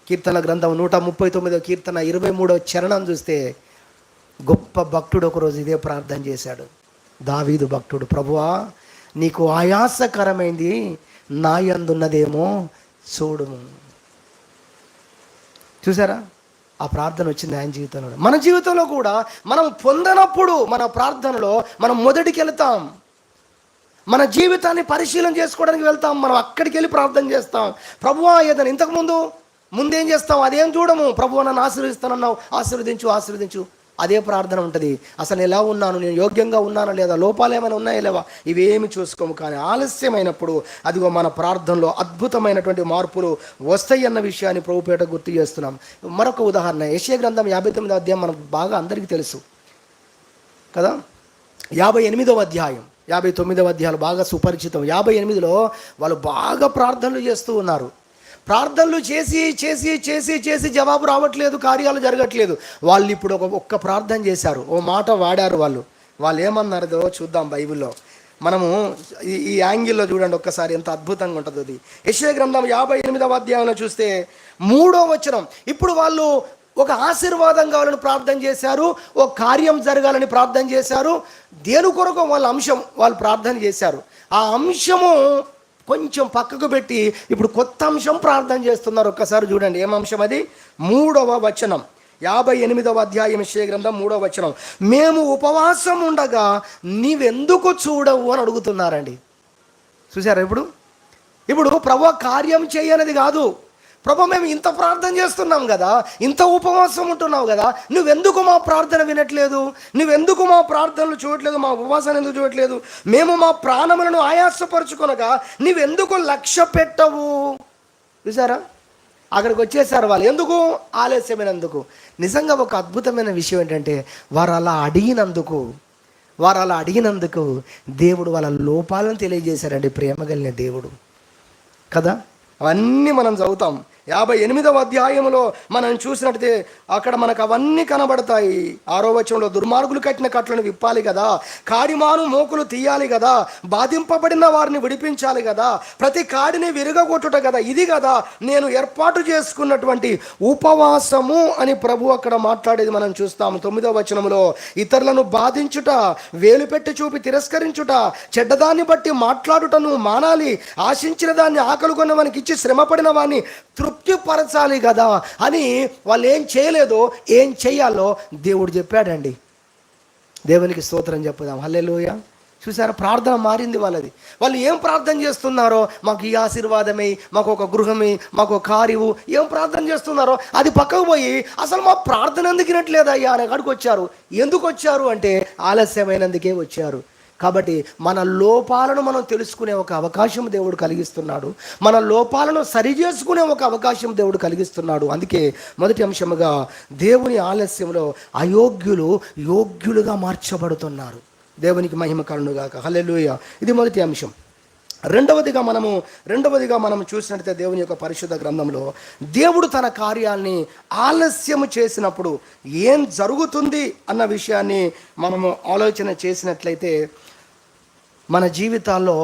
కీర్తన గ్రంథం 139వ కీర్తన 23వ చరణం చూస్తే గొప్ప భక్తుడు ఒకరోజు ఇదే ప్రార్థన చేశాడు. దావీదు భక్తుడు, ప్రభువా, నీకు ఆయాసకరమైంది నా యందున్నదేమో చూడుము. చూసారా? ఆ ప్రార్థన వచ్చింది ఆయన జీవితంలో. మన జీవితంలో కూడా మనం పొందనప్పుడు మన ప్రార్థనలో మనం మొదటికి వెళ్తాం, మన జీవితాన్ని పరిశీలన చేసుకోవడానికి వెళ్తాం, మనం అక్కడికి వెళ్ళి ప్రార్థన చేస్తాం. ప్రభువా ఏదైనా ఇంతకుముందు ముందేం చేస్తాం అదేం చూడము. ప్రభువా నన్ను ఆశీర్వదిస్తానన్నావు, ఆశీర్వదించు, అదే ప్రార్థన ఉంటుంది. అసలు ఎలా ఉన్నాను, నేను యోగ్యంగా ఉన్నానా లేదా, లోపాలు ఏమైనా ఉన్నాయా లేవా, ఇవేమి చూసుకోము. కానీ ఆలస్యమైనప్పుడు అదిగో మన ప్రార్థనలో అద్భుతమైనటువంటి మార్పులు వస్తాయి అన్న విషయాన్ని ప్రభుపేట గుర్తు చేస్తున్నాం. మరొక ఉదాహరణ, యెషయా గ్రంథం 59వ అధ్యాయం మనకు బాగా అందరికీ తెలుసు కదా. 58వ అధ్యాయం 59వ అధ్యాయాలు బాగా సుపరిచితం. 58లో వాళ్ళు బాగా ప్రార్థనలు చేస్తూ ఉన్నారు. ప్రార్థనలు చేసి జవాబు రావట్లేదు, కార్యాలు జరగట్లేదు. వాళ్ళు ఇప్పుడు ఒక్క ప్రార్థన చేశారు, ఓ మాట వాడారు. వాళ్ళు ఏమన్నారో చూద్దాం బైబిల్లో. మనము ఈ యాంగిల్లో చూడండి ఒక్కసారి, ఎంత అద్భుతంగా ఉంటుంది అది. యెషయా గ్రంథం 58వ అధ్యాయంలో చూస్తే 3వ వచనం. ఇప్పుడు వాళ్ళు ఒక ఆశీర్వాదం కావాలని ప్రార్థన చేశారు, ఒక కార్యం జరగాలని ప్రార్థన చేశారు. దేని కొరకు వాళ్ళు ప్రార్థన చేశారు. ఆ అంశము కొంచెం పక్కకు పెట్టి ఇప్పుడు కొత్త అంశం ప్రార్థన చేస్తున్నారు. ఒక్కసారి చూడండి ఏం అంశం అది. 3వ వచనం, 58వ అధ్యాయం యెషయా గ్రంథం 3వ వచనం. మేము ఉపవాసం ఉండగా నీవెందుకు చూడవు అని అడుగుతున్నారండి. చూసారా? ఇప్పుడు ప్రభువా కార్యం చేయనది కాదు, ప్రభు మేము ఇంత ప్రార్థన చేస్తున్నాం కదా, ఇంత ఉపవాసం ఉంటున్నావు కదా, నువ్వెందుకు మా ప్రార్థన వినట్లేదు, నువ్వెందుకు మా ప్రార్థనలు చూడట్లేదు, మా ఉపవాసాన్ని ఎందుకు చూడట్లేదు, మేము మా ప్రాణములను ఆయాసపరుచుకొనగా నువ్వెందుకు లక్ష్య పెట్టవు. చూసారా? అక్కడికి వచ్చేసారు వాళ్ళు. ఎందుకు? ఆలస్యమైనందుకు. నిజంగా ఒక అద్భుతమైన విషయం ఏంటంటే వారు అలా అడిగినందుకు దేవుడు వాళ్ళ లోపాలను తెలియజేశారండి. ప్రేమ కలిగిన దేవుడు కదా. అవన్నీ మనం చదువుతాం. 58వ అధ్యాయంలో మనం చూసినట్టే అక్కడ మనకు అవన్నీ కనబడతాయి. 6వ వచనంలో దుర్మార్గులు కట్టిన కట్లను విప్పాలి కదా, కాడిమాను మోకులు తీయాలి కదా, బాధింపబడిన వారిని విడిపించాలి కదా, ప్రతి కాడిని విరగొట్టుట కదా, ఇది కదా నేను ఏర్పాటు చేసుకున్నటువంటి ఉపవాసము అని ప్రభు అక్కడ మాట్లాడేది మనం చూస్తాము. 9వ వచనంలో ఇతరులను బాధించుట, వేలు పెట్టి చూపి తిరస్కరించుట, చెడ్డదాన్ని బట్టి మాట్లాడుటను మానాలి, ఆశించిన దాన్ని ఆకలిగొన్న వానికి ఇచ్చి శ్రమపడిన వాడిని తృప్తిపరచాలి కదా అని వాళ్ళు ఏం చేయలేదో ఏం చెయ్యాలో దేవుడు చెప్పాడండి. దేవునికి స్తోత్రం చెప్పుదాం. హల్లెలూయా. చూసారా? ప్రార్థన మారింది వాళ్ళది. వాళ్ళు ఏం ప్రార్థన చేస్తున్నారో, మాకు ఈ ఆశీర్వాదమే, మాకు ఒక గృహమే, మాకు ఒక కారు, ఏం ప్రార్థన చేస్తున్నారో అది పక్కకు పోయి అసలు మా ప్రార్థన ఎందుకు వినట్లేదయ్యా అని అక్కడికి వచ్చారు. ఎందుకు వచ్చారు అంటే ఆలస్యమైనందుకే వచ్చారు. కాబట్టి మన లోపాలను మనం తెలుసుకునే ఒక అవకాశం దేవుడు కలిగిస్తున్నాడు. మన లోపాలను సరిచేసుకునే ఒక అవకాశం దేవుడు కలిగిస్తున్నాడు. అందుకే మొదటి అంశముగా దేవుని ఆలస్యంలో అయోగ్యులు యోగ్యులుగా మార్చబడుతున్నారు. దేవునికి మహిమ కలుగుగాక. హల్లెలూయా. ఇది మొదటి అంశం. రెండవదిగా మనం చూసినట్లయితే దేవుని యొక్క పరిశుద్ధ గ్రంథంలో దేవుడు తన కార్యాల్ని ఆలస్యము చేసినప్పుడు ఏం జరుగుతుంది అన్న విషయాన్ని మనము ఆలోచన చేసినట్లయితే మన జీవితాల్లో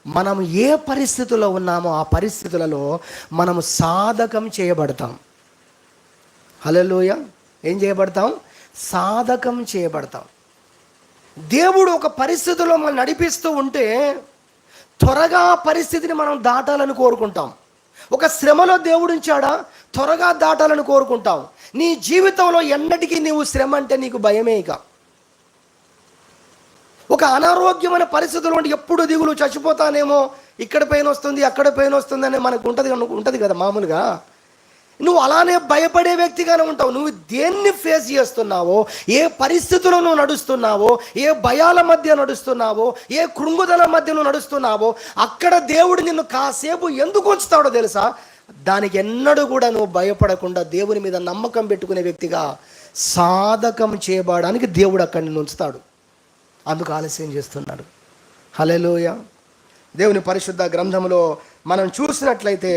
మనం ఏ పరిస్థితుల్లో ఉన్నామో ఆ పరిస్థితులలో మనము సాధకం చేయబడతాం. హల్లెలూయా. ఏం చేయబడతాం? సాధకం చేయబడతాం. దేవుడు ఒక పరిస్థితిలో మనం నడిపిస్తూ ఉంటే త్వరగా పరిస్థితిని మనం దాటాలని కోరుకుంటాం. ఒక శ్రమలో దేవుడు ఉంచాడా, త్వరగా దాటాలని కోరుకుంటాం. నీ జీవితంలో ఎన్నటికీ నీవు శ్రమ అంటే నీకు భయమే. ఇక ఒక అనారోగ్యమైన పరిస్థితుల్లో ఎప్పుడు దిగులు, చచ్చిపోతానేమో, ఇక్కడ పెయిన్ వస్తుంది, అక్కడ పెయిన్ వస్తుంది అని మనకు ఉంటుంది కదా మామూలుగా. నువ్వు అలానే భయపడే వ్యక్తిగానే ఉంటావు. నువ్వు దేన్ని ఫేస్ చేస్తున్నావో, ఏ పరిస్థితుల్లో నువ్వు నడుస్తున్నావో, ఏ భయాల మధ్య నడుస్తున్నావో, ఏ కృంగుదల మధ్య నువ్వు నడుస్తున్నావో, అక్కడ దేవుడు నిన్ను కాసేపు ఎందుకు ఉంచుతాడో తెలుసా? దానికి ఎన్నడూ కూడా నువ్వు భయపడకుండా దేవుని మీద నమ్మకం పెట్టుకునే వ్యక్తిగా సాధకం చేయబడడానికి దేవుడు అక్కడ నిన్ను ఉంచుతాడు. అందుకు ఆలస్యం చేస్తున్నాడు. హల్లెలూయా. దేవుని పరిశుద్ధ గ్రంథంలో మనం చూసినట్లయితే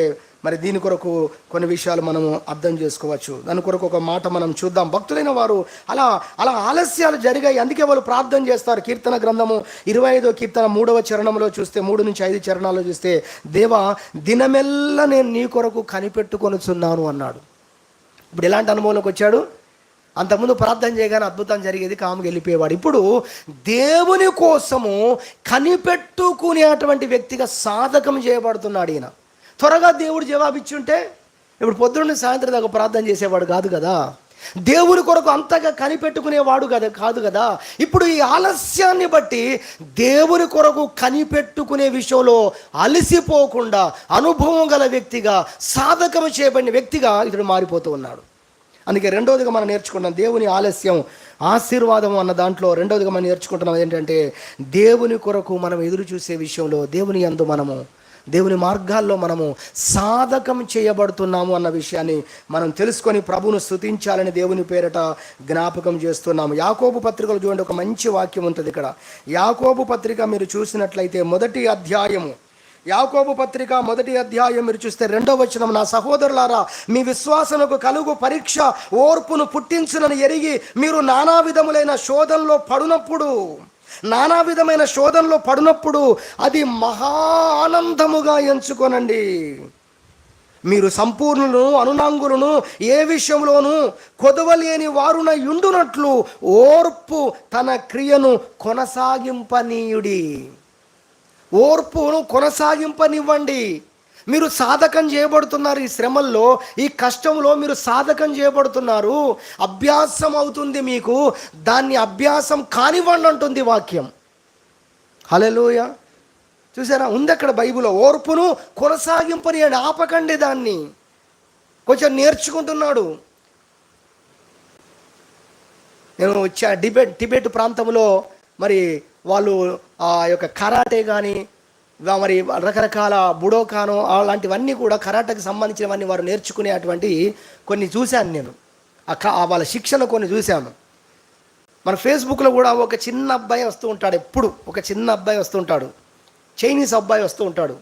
మరి దీని కొరకు కొన్ని విషయాలు మనము అర్థం చేసుకోవచ్చు. దాని కొరకు ఒక మాట మనం చూద్దాం. భక్తులైన వారు అలా ఆలస్యాలు జరిగాయి, అందుకే వాళ్ళు ప్రార్థన చేస్తారు. కీర్తన గ్రంథము 25వ కీర్తన 3వ చరణంలో చూస్తే, 3 నుంచి 5 చరణాల్లో చూస్తే, దేవా దినమెల్లా నేను నీ కొరకు కనిపెట్టుకొనుచున్నాను అన్నాడు. ఇప్పుడు ఎలాంటి అనుభవంలోకి వచ్చాడు? అంతకుముందు ప్రార్థన చేయగానే అద్భుతం జరిగేది, కాముగా వెళ్ళిపోయేవాడు. ఇప్పుడు దేవుని కోసము కనిపెట్టుకునేటువంటి వ్యక్తిగా సాధకం చేయబడుతున్నాడు ఈయన. త్వరగా దేవుడు జవాబిచ్చుంటే ఇప్పుడు పొద్దున్న సాయంత్రం దాకా ప్రార్థన చేసేవాడు కాదు కదా, దేవుని కొరకు అంతగా కనిపెట్టుకునేవాడు కాదు కదా. ఇప్పుడు ఈ ఆలస్యాన్ని బట్టి దేవుని కొరకు కనిపెట్టుకునే విషయంలో అలసిపోకుండా అనుభవం గల వ్యక్తిగా, సాధకం చేయబడిన వ్యక్తిగా ఇతడు మారిపోతూ ఉన్నాడు. అందుకే రెండవదిగా మనం నేర్చుకున్నాం దేవుని ఆలస్యం ఆశీర్వాదం అన్న దాంట్లో రెండవదిగా మనం నేర్చుకుంటున్నాం ఏంటంటే, దేవుని కొరకు మనం ఎదురు చూసే విషయంలో దేవుని యందు మనము, దేవుని మార్గాల్లో మనము సాధకం చేయబడుతున్నాము అన్న విషయాన్ని మనం తెలుసుకొని ప్రభువును స్తుతించాలని దేవుని పేరట జ్ఞాపకం చేస్తున్నాము. యాకోబు పత్రికలు చూడండి, ఒక మంచి వాక్యం ఉంటుంది ఇక్కడ. యాకోబు పత్రిక మీరు చూసినట్లయితే యాకోబు పత్రిక 1వ అధ్యాయం మీరు చూస్తే 2వ వచనం, నా సహోదరులారా, మీ విశ్వాసముకు కలుగు పరీక్ష ఓర్పును పుట్టించునని ఎరిగి మీరు నానా విధమైన శోధనలో పడినప్పుడు అది మహా ఆనందముగా ఎంచుకోనండి. మీరు సంపూర్ణులను అనునాంగులను ఏ విషయంలోనూ కొదవలేని వారున యుండునట్లు ఓర్పు తన క్రియను కొనసాగింపనీయుడి. ఓర్పును కొనసాగింపనివ్వండి. మీరు సాధకం చేయబడుతున్నారు, ఈ శ్రమల్లో, ఈ కష్టంలో మీరు సాధకం చేయబడుతున్నారు. అభ్యాసం అవుతుంది మీకు, దాన్ని అభ్యాసం కానివ్వండి అంటుంది వాక్యం. హల్లెలూయా. చూసారా, ఉంది అక్కడ బైబిల్లో, ఓర్పును కొనసాగింపనియండి, ఆపకండి దాన్ని. కొంచెం నేర్చుకుంటున్నాడు. నేను టిబెట్ ప్రాంతంలో మరి వాళ్ళు ఆ యొక్క కరాటే కానీ మరి రకరకాల బుడోకానో అలాంటివన్నీ కూడా కరాటేకి సంబంధించినవన్నీ వారు నేర్చుకునేటువంటి కొన్ని చూశాను నేను. వాళ్ళ శిక్షణ కొన్ని చూశాను. మన ఫేస్బుక్లో కూడా ఒక చిన్న అబ్బాయి వస్తూ ఉంటాడు, ఎప్పుడు ఒక చిన్న అబ్బాయి వస్తూ ఉంటాడు, చైనీస్ అబ్బాయి వస్తూ ఉంటాడు.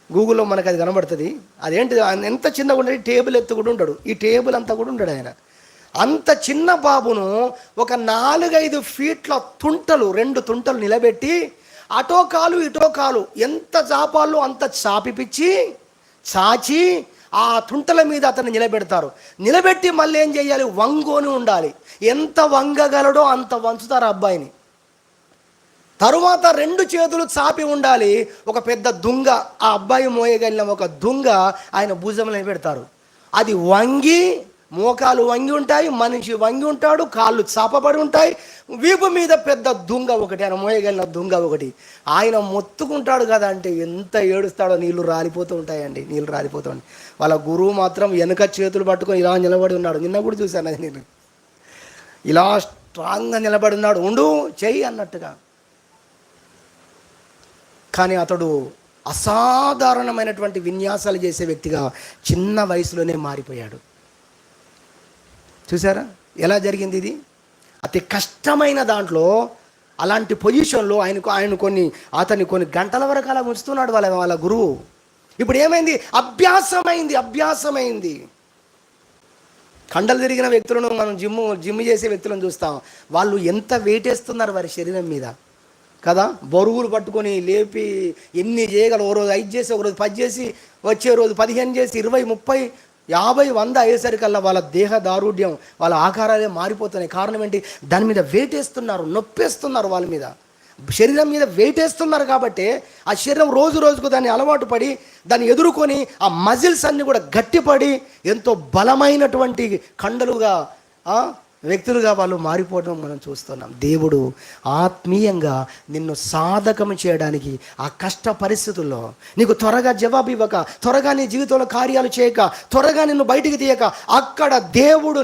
గూగుల్లో మనకు అది కనబడుతుంది. అదేంటి, ఎంత చిన్నగా ఉండేది, టేబుల్ ఎత్తు కూడా ఉంటాడు, ఈ టేబుల్ అంతా కూడా ఉంటాడు ఆయన. అంత చిన్న బాబును ఒక 4-5 ఫీట్ల తుంటలు, 2 తుంటలు నిలబెట్టి అటో కాలు ఇటో కాలు ఎంత చాపాలో అంత చాచి ఆ తుంటల మీద అతన్ని నిలబెడతారు. నిలబెట్టి మళ్ళీ ఏం చేయాలి, వంగోని ఉండాలి. ఎంత వంగగలడో అంత వంచుతారు అబ్బాయిని. తరువాత 2 చేతులు చాపి ఉండాలి. ఒక పెద్ద దుంగ, ఆ అబ్బాయి మోయగలిగిన ఒక దుంగ ఆయన భుజంలో పెడతారు. అది వంగి, మోకాలు వంగి ఉంటాయి, మనిషి వంగి ఉంటాడు, కాళ్ళు చాపబడి ఉంటాయి, వీపు మీద పెద్ద దుంగ ఒకటి, ఆయన మోయగలిగిన దుంగ ఒకటి. ఆయన మొత్తుకుంటాడు కదా అంటే ఎంత ఏడుస్తాడో, నీళ్లు రాలిపోతూ ఉంటాయండి. వాళ్ళ గురువు మాత్రం వెనుక చేతులు పట్టుకొని ఇలా నిలబడి ఉన్నాడు. నిన్న కూడా చూశాను అది, నేను ఇలా స్ట్రాంగ్గా నిలబడి ఉన్నాడు, ఉండు చెయ్యి అన్నట్టుగా. కానీ అతడు అసాధారణమైనటువంటి విన్యాసాలు చేసే వ్యక్తిగా చిన్న వయసులోనే మారిపోయాడు. చూసారా ఎలా జరిగింది ఇది? అతి కష్టమైన దాంట్లో, అలాంటి పొజిషన్లో అతన్ని కొన్ని గంటల వరకు అలా ఉంచుతున్నాడు వాళ్ళ గురువు. ఇప్పుడు ఏమైంది, అభ్యాసమైంది. కండలు తిరిగిన వ్యక్తులను మనం జిమ్ చేసే వ్యక్తులను చూస్తాం. వాళ్ళు ఎంత వెయిట్ వేస్తున్నారు వారి శరీరం మీద కదా, బరువులు పట్టుకొని లేపి ఎన్ని చేయగలరు. ఓ రోజు 5 చేసి, ఒక రోజు 10 చేసి, వచ్చే రోజు 15 చేసి, 20, 30, 50, 100 అయ్యేసరికల్లా వాళ్ళ దేహ దారుఢ్యం, వాళ్ళ ఆకారాలే మారిపోతున్నాయి. కారణం ఏంటి, దాని మీద వెయిట్ వేస్తున్నారు, నొప్పేస్తున్నారు, వాళ్ళ మీద శరీరం మీద వెయిట్ వేస్తున్నారు. కాబట్టి ఆ శరీరం రోజు రోజుకు దాన్ని అలవాటు పడి దాన్ని ఎదుర్కొని ఆ మజిల్స్ అన్నీ కూడా గట్టిపడి ఎంతో బలమైనటువంటి కండలుగా వ్యక్తులుగా వాళ్ళు మారిపోవడం మనం చూస్తున్నాం. దేవుడు ఆత్మీయంగా నిన్ను సాధకం చేయడానికి ఆ కష్ట పరిస్థితుల్లో నీకు త్వరగా జవాబు ఇవ్వక, త్వరగా నీ జీవితంలో కార్యాలు చేయక, త్వరగా నిన్ను బయటికి తీయక, అక్కడ దేవుడు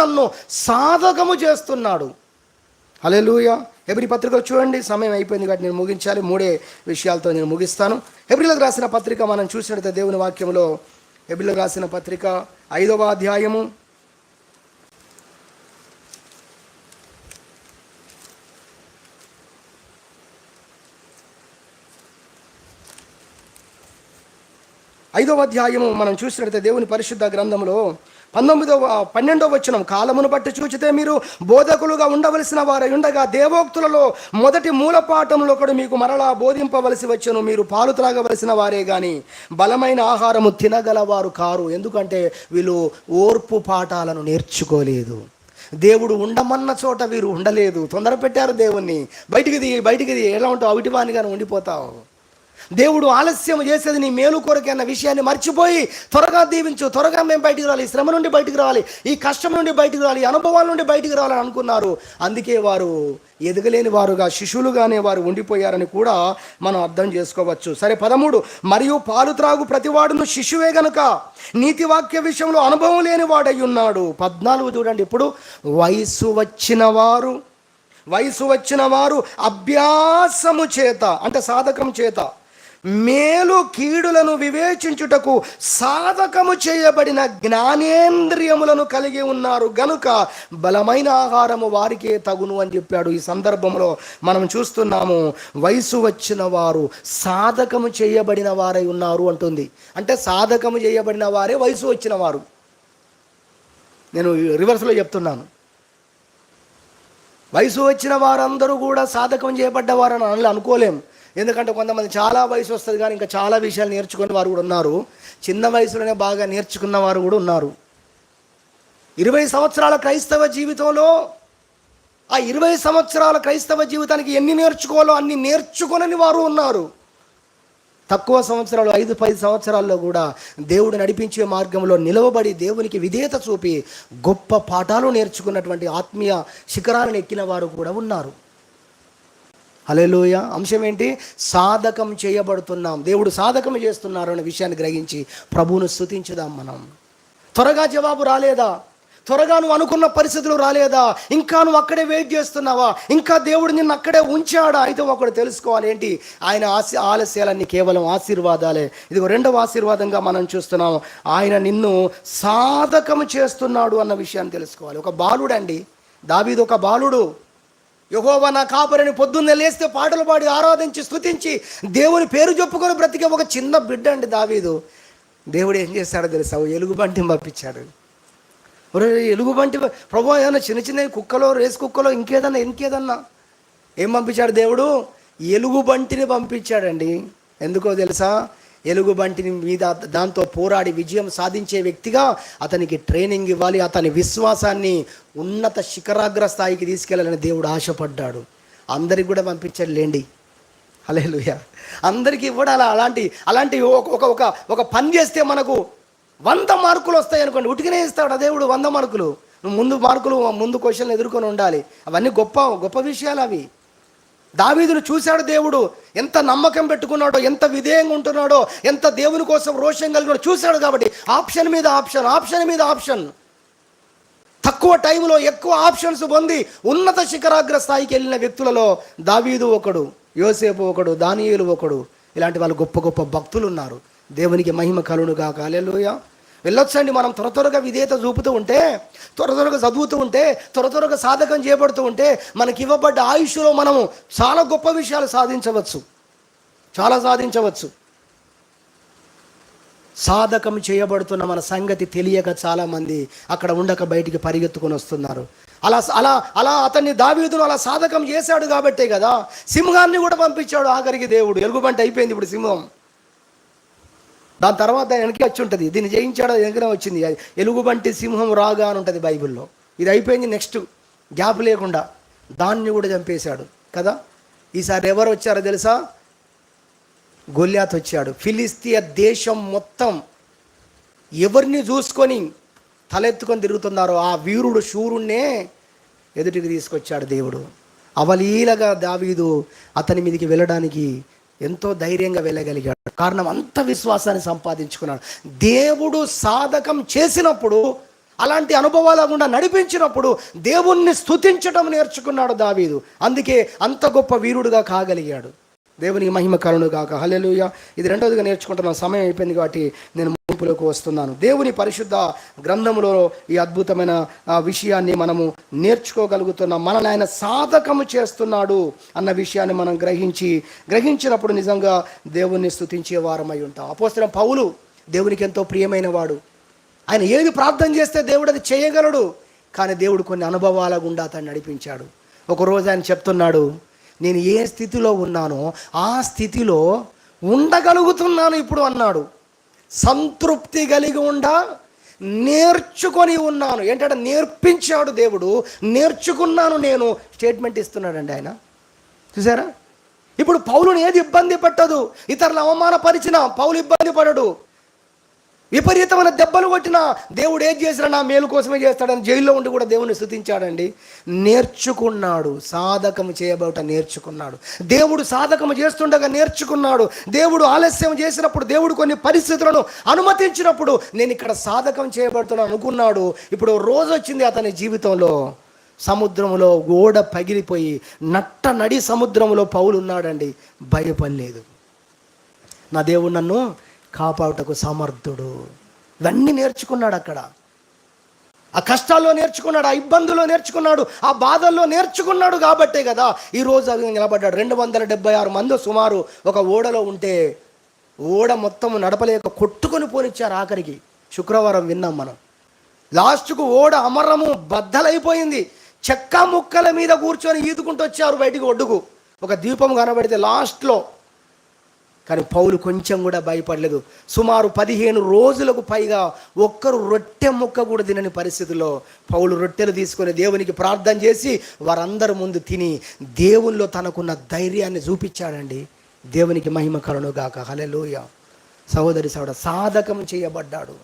నన్ను సాధకము చేస్తున్నాడు. హల్లెలూయా. హెబ్రీ పత్రికలు చూడండి, సమయం అయిపోయింది కాబట్టి నేను ముగించాలి. 3 విషయాలతో నేను ముగిస్తాను. హెబ్రీలకు రాసిన పత్రిక మనం చూసినట్లయితే దేవుని వాక్యంలో హెబ్రీలకు రాసిన పత్రిక 5వ అధ్యాయము 5వ అధ్యాయము మనం చూసినట్లయితే దేవుని పరిశుద్ధ గ్రంథంలో 12వ వచనం, కాలమును బట్టి చూచితే మీరు బోధకులుగా ఉండవలసిన వారై ఉండగా దేవోక్తులలో మొదటి మూలపాఠంలో కూడా మీకు మరలా బోధింపవలసి వచ్చును. మీరు పాలు త్రాగవలసిన వారే కానీ బలమైన ఆహారము తినగలవారు కారు. ఎందుకంటే వీళ్ళు ఓర్పు పాఠాలను నేర్చుకోలేదు. దేవుడు ఉండమన్న చోట వీరు ఉండలేదు. తొందర పెట్టారు దేవుణ్ణి. బయటికి దిగి ఎలా ఉంటావు, అవిటివానిగానే ఉండిపోతావు. దేవుడు ఆలస్యం చేసేది నీ మేలు కొరకే అన్న విషయాన్ని మర్చిపోయి త్వరగా దీవించు, త్వరగా మేము బయటికి రావాలి, ఈ శ్రమ నుండి బయటికి రావాలి, ఈ కష్టం నుండి బయటికి రావాలి, అనుభవాల నుండి బయటికి రావాలని అనుకున్నారు. అందుకే వారు ఎదగలేని వారుగా, శిశువులుగానే వారు ఉండిపోయారని కూడా మనం అర్థం చేసుకోవచ్చు. సరే 13, మరియు పాలు త్రాగు ప్రతివాడును శిశువే గనుక నీతి వాక్య విషయంలో అనుభవం లేని వాడై ఉన్నాడు. 14 చూడండి. ఇప్పుడు వయసు వచ్చిన వారు అభ్యాసము చేత, అంటే సాధకం చేత, మేలు కీడులను వివేచించుటకు సాధకము చేయబడిన జ్ఞానేంద్రియములను కలిగి ఉన్నారు గనుక బలమైన ఆహారము వారికే తగును అని చెప్పాడు. ఈ సందర్భంలో మనం చూస్తున్నాము, వయసు వచ్చిన వారు సాధకము చేయబడిన వారై ఉన్నారు అంటుంది. అంటే సాధకము చేయబడిన వారే వయసు వచ్చిన వారు. నేను రివర్స్లో చెప్తున్నాను. వయసు వచ్చిన వారందరూ కూడా సాధకం చేయబడ్డవారని అనుకోలేం. ఎందుకంటే కొంతమంది చాలా వయసు వస్తుంది కానీ ఇంకా చాలా విషయాలు నేర్చుకునే వారు కూడా ఉన్నారు. చిన్న వయసులోనే బాగా నేర్చుకున్న వారు కూడా ఉన్నారు. 20 సంవత్సరాల క్రైస్తవ జీవితంలో ఆ 20 సంవత్సరాల క్రైస్తవ జీవితానికి ఎన్ని నేర్చుకోవాలో అన్ని నేర్చుకొనని వారు ఉన్నారు. తక్కువ సంవత్సరాలు 5-10 సంవత్సరాల్లో కూడా దేవుడు నడిపించే మార్గంలో నిలవబడి దేవునికి విధేయత చూపి గొప్ప పాఠాలు నేర్చుకున్నటువంటి ఆత్మీయ శిఖరాలను ఎక్కిన వారు కూడా ఉన్నారు. హల్లెలూయ. అంశం ఏంటి? సాధకం చేయబడుతున్నాం, దేవుడు సాధకం చేస్తున్నారు అనే విషయాన్ని గ్రహించి ప్రభువును స్తుతించుదాం. మనం త్వరగా జవాబు రాలేదా? త్వరగా నువ్వు అనుకున్న పరిస్థితులు రాలేదా? ఇంకా నువ్వు అక్కడే వెయిట్ చేస్తున్నావా? ఇంకా దేవుడు నిన్ను అక్కడే ఉంచాడా? అయితే ఒకటి తెలుసుకోవాలి, ఏంటి? ఆయన ఆలస్యాలన్నీ కేవలం ఆశీర్వాదాలే. ఇదిగో రెండవ ఆశీర్వాదంగా మనం చూస్తున్నాం, ఆయన నిన్ను సాధకం చేస్తున్నాడు అన్న విషయాన్ని తెలుసుకోవాలి. ఒక బాలుడు అండి, దావీదు ఒక బాలుడు. యెహోవా నా కాపరిని పొద్దున్నే లేస్తే పాటలు పాడి ఆరాధించి స్తుతించి దేవుని పేరు చెప్పుకొని బ్రతికే ఒక చిన్న బిడ్డ అండి దావీదు. దేవుడు ఏం చేశాడో తెలుసా? ఎలుగుబంటిని పంపించాడు. ఎలుగుబంటి ప్రభు, ఏదన్నా చిన్న చిన్న కుక్కలో, రేసు కుక్కలో, ఇంకేదన్నా ఏం పంపించాడు దేవుడు? ఎలుగుబంటిని పంపించాడండి. ఎందుకో తెలుసా? ఎలుగుబంటిని మీద దాంతో పోరాడి విజయం సాధించే వ్యక్తిగా అతనికి ట్రైనింగ్ ఇవ్వాలి, అతని విశ్వాసాన్ని ఉన్నత శిఖరాగ్ర స్థాయికి తీసుకెళ్ళాలని దేవుడు ఆశపడ్డాడు. అందరికి కూడా పంపించాడు లేండి. హల్లెలూయా. అందరికీ కూడా అలాంటి ఒక పని చేస్తే మనకు 100 మార్కులు వస్తాయి అనుకోండి, ఉటికినే ఇస్తాడు దేవుడు 100 మార్కులు. నువ్వు ముందు క్వశ్చన్లు ఎదుర్కొని ఉండాలి. అవన్నీ గొప్ప విషయాలు అవి. దావీదును చూశాడు దేవుడు, ఎంత నమ్మకం పెట్టుకున్నాడో, ఎంత విధేయంగా ఉంటున్నాడో, ఎంత దేవుని కోసం రోషం కలిగినాడో చూశాడు. కాబట్టి ఆప్షన్ మీద ఆప్షన్, తక్కువ టైంలో ఎక్కువ ఆప్షన్స్ పొంది ఉన్నత శిఖరాగ్ర స్థాయికి వెళ్ళిన వ్యక్తులలో దావీదు ఒకడు, యోసేపు ఒకడు, దానియేలు ఒకడు. ఇలాంటి వాళ్ళు గొప్ప భక్తులు ఉన్నారు. దేవునికి మహిమ కలుగును గాక. హల్లెలూయా. వెళ్ళొచ్చండి. మనం త్వరగా విధేయత చూపుతూ ఉంటే, త్వరగా చదువుతూ ఉంటే, త్వరగా సాధకం చేయబడుతూ ఉంటే, మనకి ఇవ్వబడ్డ ఆయుష్లో మనము చాలా గొప్ప విషయాలు సాధించవచ్చు. సాధకం చేయబడుతున్న మన సంగతి తెలియక చాలామంది అక్కడ ఉండక బయటికి పరిగెత్తుకొని వస్తున్నారు. అలా అతన్ని దావీదును అలా సాధకం చేశాడు కాబట్టే కదా సింహాన్ని కూడా పంపించాడు ఆఖరికి దేవుడు. ఎలుగుబంటి అయిపోయింది ఇప్పుడు సింహం. దాని తర్వాత వెనక్కి వచ్చి ఉంటుంది. దీన్ని జయించాడో వెనకనే వచ్చింది. ఎలుగుబంటి సింహం రాగా అని ఉంటుంది బైబిల్లో. ఇది అయిపోయింది. నెక్స్ట్ గ్యాప్ లేకుండా దాన్ని కూడా చంపేశాడు కదా. ఈసారి ఎవరు వచ్చారో తెలుసా? గొల్యాత్ వచ్చాడు. ఫిలిస్తీయ దేశం మొత్తం ఎవరిని చూసుకొని తలెత్తుకొని తిరుగుతున్నారో ఆ వీరుడు శూరుణ్ణే ఎదుటికి తీసుకొచ్చాడు దేవుడు. అవలీలగా దావీదు అతని మీదకి వెళ్ళడానికి ఎంతో ధైర్యంగా వెళ్ళగలిగాడు. కారణం అంత విశ్వాసాన్ని సంపాదించుకున్నాడు. దేవుడు సాధకం చేసినప్పుడు, అలాంటి అనుభవాల గుండా నడిపించినప్పుడు దేవుణ్ణి స్తుతించడం నేర్చుకున్నాడు దావీదు. అందుకే అంత గొప్ప వీరుడుగా కాగలిగాడు. దేవునికి మహిమ కలుగును గాక. హల్లెలూయా. ఇది రెండోదిగా నేర్చుకుంటున్నాను. సమయం అయిపోయింది కాబట్టి నేను ముగింపులోకి వస్తున్నాను. దేవుని పరిశుద్ధ గ్రంథములో ఈ అద్భుతమైన విషయాన్ని మనము నేర్చుకోగలుగుతున్నాం. మనల్ని ఆయన సాధకము చేస్తున్నాడు అన్న విషయాన్ని మనం గ్రహించినప్పుడు నిజంగా దేవుణ్ణి స్తుతించే వారమై ఉంటాం. అపోస్తలుడైన పౌలు దేవునికి ఎంతో ప్రియమైన వాడు. ఆయన ఏది ప్రార్థన చేస్తే దేవుడు అది చేయగలడు. కానీ దేవుడు కొన్ని అనుభవాల గుండా అతన్ని నడిపించాడు. ఒకరోజు ఆయన చెప్తున్నాడు, నేను ఏ స్థితిలో ఉన్నానో ఆ స్థితిలో ఉండగలుగుతున్నాను ఇప్పుడు అన్నాడు. సంతృప్తి కలిగి నేర్చుకొని ఉన్నాను. ఏంటంటే నేర్పించాడు దేవుడు, నేర్చుకున్నాను నేను స్టేట్మెంట్ ఇస్తున్నాడండి ఆయన. చూసారా? ఇప్పుడు పౌలుని ఏది ఇబ్బంది పెట్టదు. ఇతరులు అవమానపరిచినా పౌలు ఇబ్బంది పడడు. విపరీతమైన దెబ్బలు కొట్టినా దేవుడు ఏది చేసినా నా మేలు కోసమే చేస్తాడని జైల్లో ఉండి కూడా దేవుని స్తుతించాడండి. నేర్చుకున్నాడు, సాధకం చేయబోట నేర్చుకున్నాడు. దేవుడు సాధకం చేస్తుండగా నేర్చుకున్నాడు. దేవుడు ఆలస్యం చేసినప్పుడు, దేవుడు కొన్ని పరిస్థితులను అనుమతించినప్పుడు నేను ఇక్కడ సాధకం చేయబడుతున్నాను అనుకున్నాడు. ఇప్పుడు రోజు వచ్చింది అతని జీవితంలో, సముద్రంలో ఓడ పగిలిపోయి నట్ట నడి సముద్రంలో పౌలు ఉన్నాడండి. భయపడలేదు. నా దేవుడు నన్ను కాపాడుటకు సమర్థుడు. ఇవన్నీ నేర్చుకున్నాడు. అక్కడ ఆ కష్టాల్లో నేర్చుకున్నాడు, ఆ ఇబ్బందుల్లో నేర్చుకున్నాడు, ఆ బాధల్లో నేర్చుకున్నాడు. కాబట్టే కదా ఈరోజు అది నిలబడ్డాడు. 276 మంది సుమారు ఒక ఓడలో ఉంటే ఓడ మొత్తం నడపలేక కొట్టుకొని పోనిచ్చారు. ఆఖరికి శుక్రవారం విన్నాం మనం. లాస్ట్కు ఓడ అమరము బద్దలైపోయింది. చెక్క ముక్కల మీద కూర్చొని ఈదుకుంటూ వచ్చారు బయటికి ఒడ్డుకు. ఒక దీపం కనబడితే లాస్ట్లో. కానీ పౌలు కొంచెం కూడా భయపడలేదు. సుమారు 15 రోజులకు పైగా ఒక్కరు రొట్టె ముక్క కూడా తినని పరిస్థితుల్లో పౌలు రొట్టెలు తీసుకొని దేవునికి ప్రార్థన చేసి వారందరి ముందు తిని దేవునిలో తనకున్న ధైర్యాన్ని చూపించాడండి. దేవునికి మహిమ కలుగుగాక. హల్లెలూయా. సహోదరి సాధకం చేయబడ్డాడు.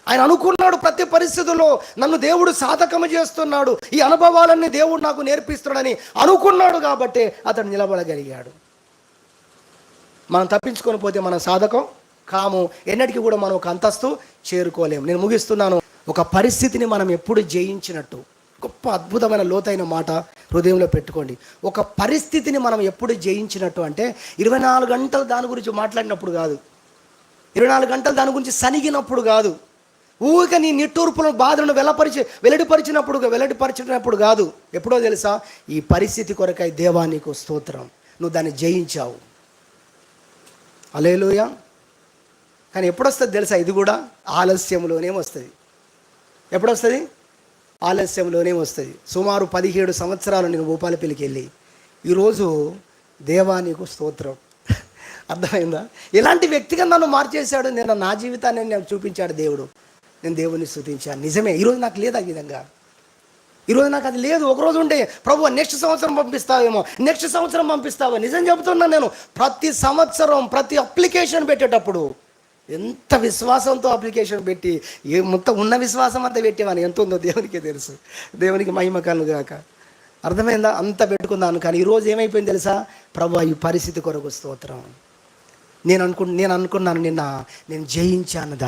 ఆయన అనుకున్నాడు ప్రతి పరిస్థితుల్లో నన్ను దేవుడు సాధకం చేస్తున్నాడు, ఈ అనుభవాలన్నీ దేవుడు నాకు నేర్పిస్తున్నాడని అనుకున్నాడు. కాబట్టే అతడు నిలబడగలిగాడు. మనం తప్పించుకొని పోతే మన సాధకం కాము, ఎన్నటికీ కూడా మనం ఒక అంతస్తు చేరుకోలేము. నేను ముగిస్తున్నాను. ఒక పరిస్థితిని మనం ఎప్పుడు జయించినట్టు, గొప్ప అద్భుతమైన లోతైన మాట హృదయంలో పెట్టుకోండి. ఒక పరిస్థితిని మనం ఎప్పుడు జయించినట్టు అంటే 24 గంటలు దాని గురించి మాట్లాడినప్పుడు కాదు, 24 గంటలు దాని గురించి సనిగినప్పుడు కాదు, ఊరిక నీ నిట్టూర్పులను బాధలను వెల్లడిపరిచినప్పుడు కాదు. ఎప్పుడో తెలుసా? ఈ పరిస్థితి కొరకై దేవా నీకు స్తోత్రం, నువ్వు దాన్ని జయించావు. హల్లెలూయా. కానీ ఎప్పుడొస్తుంది తెలుసా? ఇది కూడా ఆలస్యంలోనే వస్తుంది. ఎప్పుడొస్తుంది? ఆలస్యంలోనే వస్తుంది. సుమారు 17 సంవత్సరాలు నేను భూపాలపల్లికి వెళ్ళి ఈరోజు దేవా నీకు స్తోత్రం. అర్థమైందా? ఎలాంటి వ్యక్తిగా నన్ను మార్చేశాడు. నేను నా జీవితాన్ని నాకు చూపించాడు దేవుడు. నేను దేవుని స్తుతించాను. నిజమే, ఈరోజు నాకు లేదు ఆ విధంగా. ఈరోజు నాకు అది లేదు. ఒకరోజు ఉంటే ప్రభు నెక్స్ట్ సంవత్సరం పంపిస్తావేమో, నెక్స్ట్ సంవత్సరం పంపిస్తావో. నిజం చెబుతున్నాను నేను. ప్రతి సంవత్సరం ప్రతి అప్లికేషన్ పెట్టేటప్పుడు ఎంత విశ్వాసంతో అప్లికేషన్ పెట్టి మొత్తం ఉన్న విశ్వాసం అంతా పెట్టేవాని ఎంత ఉందో దేవునికే తెలుసు. దేవునికి మహిమ కలుగుగాక. అర్థమైందా? అంత పెట్టుకున్నాను. కానీ ఈరోజు ఏమైపోయింది తెలుసా? ప్రభు ఈ పరిస్థితి కొరకు స్తోత్రం. నేను అనుకున్నాను నిన్న నేను జయించాను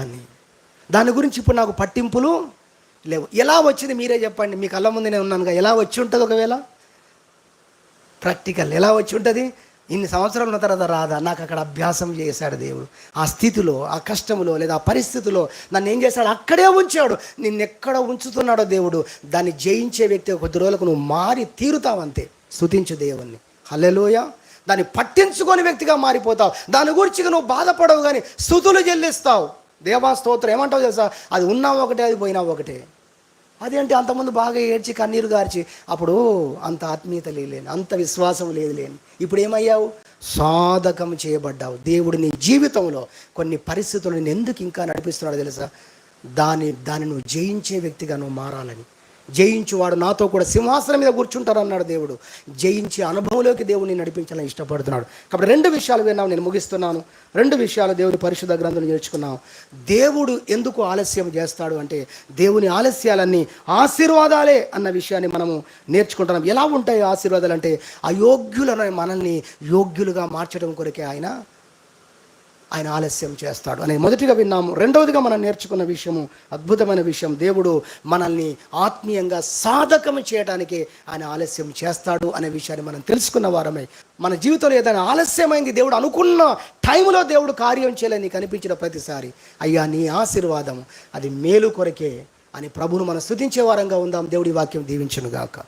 దాని గురించి ఇప్పుడు నాకు పట్టింపులు లేవు. ఎలా వచ్చింది మీరే చెప్పండి. మీ కళ్ళ ముందు నేను ఉన్నానుగా. ఎలా వచ్చి ఉంటుంది? ఒకవేళ ప్రాక్టికల్ ఎలా వచ్చి ఉంటుంది? ఇన్ని సంవత్సరాలు ఉన్న తర్వాత రాదా? నాకు అక్కడ అభ్యాసం చేశాడు దేవుడు. ఆ స్థితిలో, ఆ కష్టంలో లేదా ఆ పరిస్థితిలో నన్ను ఏం చేశాడు? అక్కడే ఉంచాడు. నిన్నెక్కడ ఉంచుతున్నాడో దేవుడు దాన్ని జయించే వ్యక్తి కొద్ది రోజులకు నువ్వు మారి తీరుతావంతే. స్తుతించు దేవుణ్ణి. హల్లెలూయా. దాన్ని పట్టించుకొని వ్యక్తిగా మారిపోతావు. దాని గురించి నువ్వు బాధపడవు, కానీ స్తుతులు చెల్లిస్తావు. దేవా స్తోత్రం. ఏమంటావు తెలుసా? అది ఉన్నా ఒకటే, అది పోయినా ఒకటే. అదేంటి అంతకుముందు బాగా ఏడ్చి కన్నీరు గార్చి అప్పుడు అంత ఆత్మీయత లేని, అంత విశ్వాసం లేని, ఇప్పుడు ఏమయ్యావు? సాధకం చేయబడ్డావు. దేవుడు నీ జీవితంలో కొన్ని పరిస్థితులను ఎందుకు ఇంకా నడిపిస్తున్నాడు తెలుసా? దాన్ని నువ్వు జయించే వ్యక్తిగా నువ్వు మారాలని. జయించువాడు నాతో కూడా సింహాసనం మీద కూర్చుంటారు అన్నాడు దేవుడు. జయించే అనుభవంలోకి దేవుడిని నడిపించాలని ఇష్టపడుతున్నాడు. కాబట్టి 2 విషయాలు విన్నాము. నేను ముగిస్తున్నాను. 2 విషయాలు దేవుని పరిశుద్ధ గ్రంథంలో నేర్చుకున్నాం. దేవుడు ఎందుకు ఆలస్యం చేస్తాడు అంటే దేవుని ఆలస్యాలన్నీ ఆశీర్వాదాలే అన్న విషయాన్ని మనము నేర్చుకుంటున్నాం. ఎలా ఉంటాయి ఆశీర్వాదాలు అంటే అయోగ్యులను మనల్ని యోగ్యులుగా మార్చడం కొరకే ఆయన ఆలస్యం చేస్తాడు అని మొదటిగా విన్నాము. రెండవదిగా మనం నేర్చుకున్న విషయము, అద్భుతమైన విషయం, దేవుడు మనల్ని ఆత్మీయంగా సాధకం చేయడానికి ఆయన ఆలస్యం చేస్తాడు అనే విషయాన్ని మనం తెలుసుకున్న వారమే. మన జీవితంలో ఏదైనా ఆలస్యమైంది, దేవుడు అనుకున్న టైంలో దేవుడు కార్యం చేయాలని కనిపించిన ప్రతిసారి అయ్యా నీ ఆశీర్వాదం అది మేలు కొరకే అని ప్రభువును మనం స్తుతించే వారంగా ఉందాం. దేవుడి వాక్యం దీవించును గాక.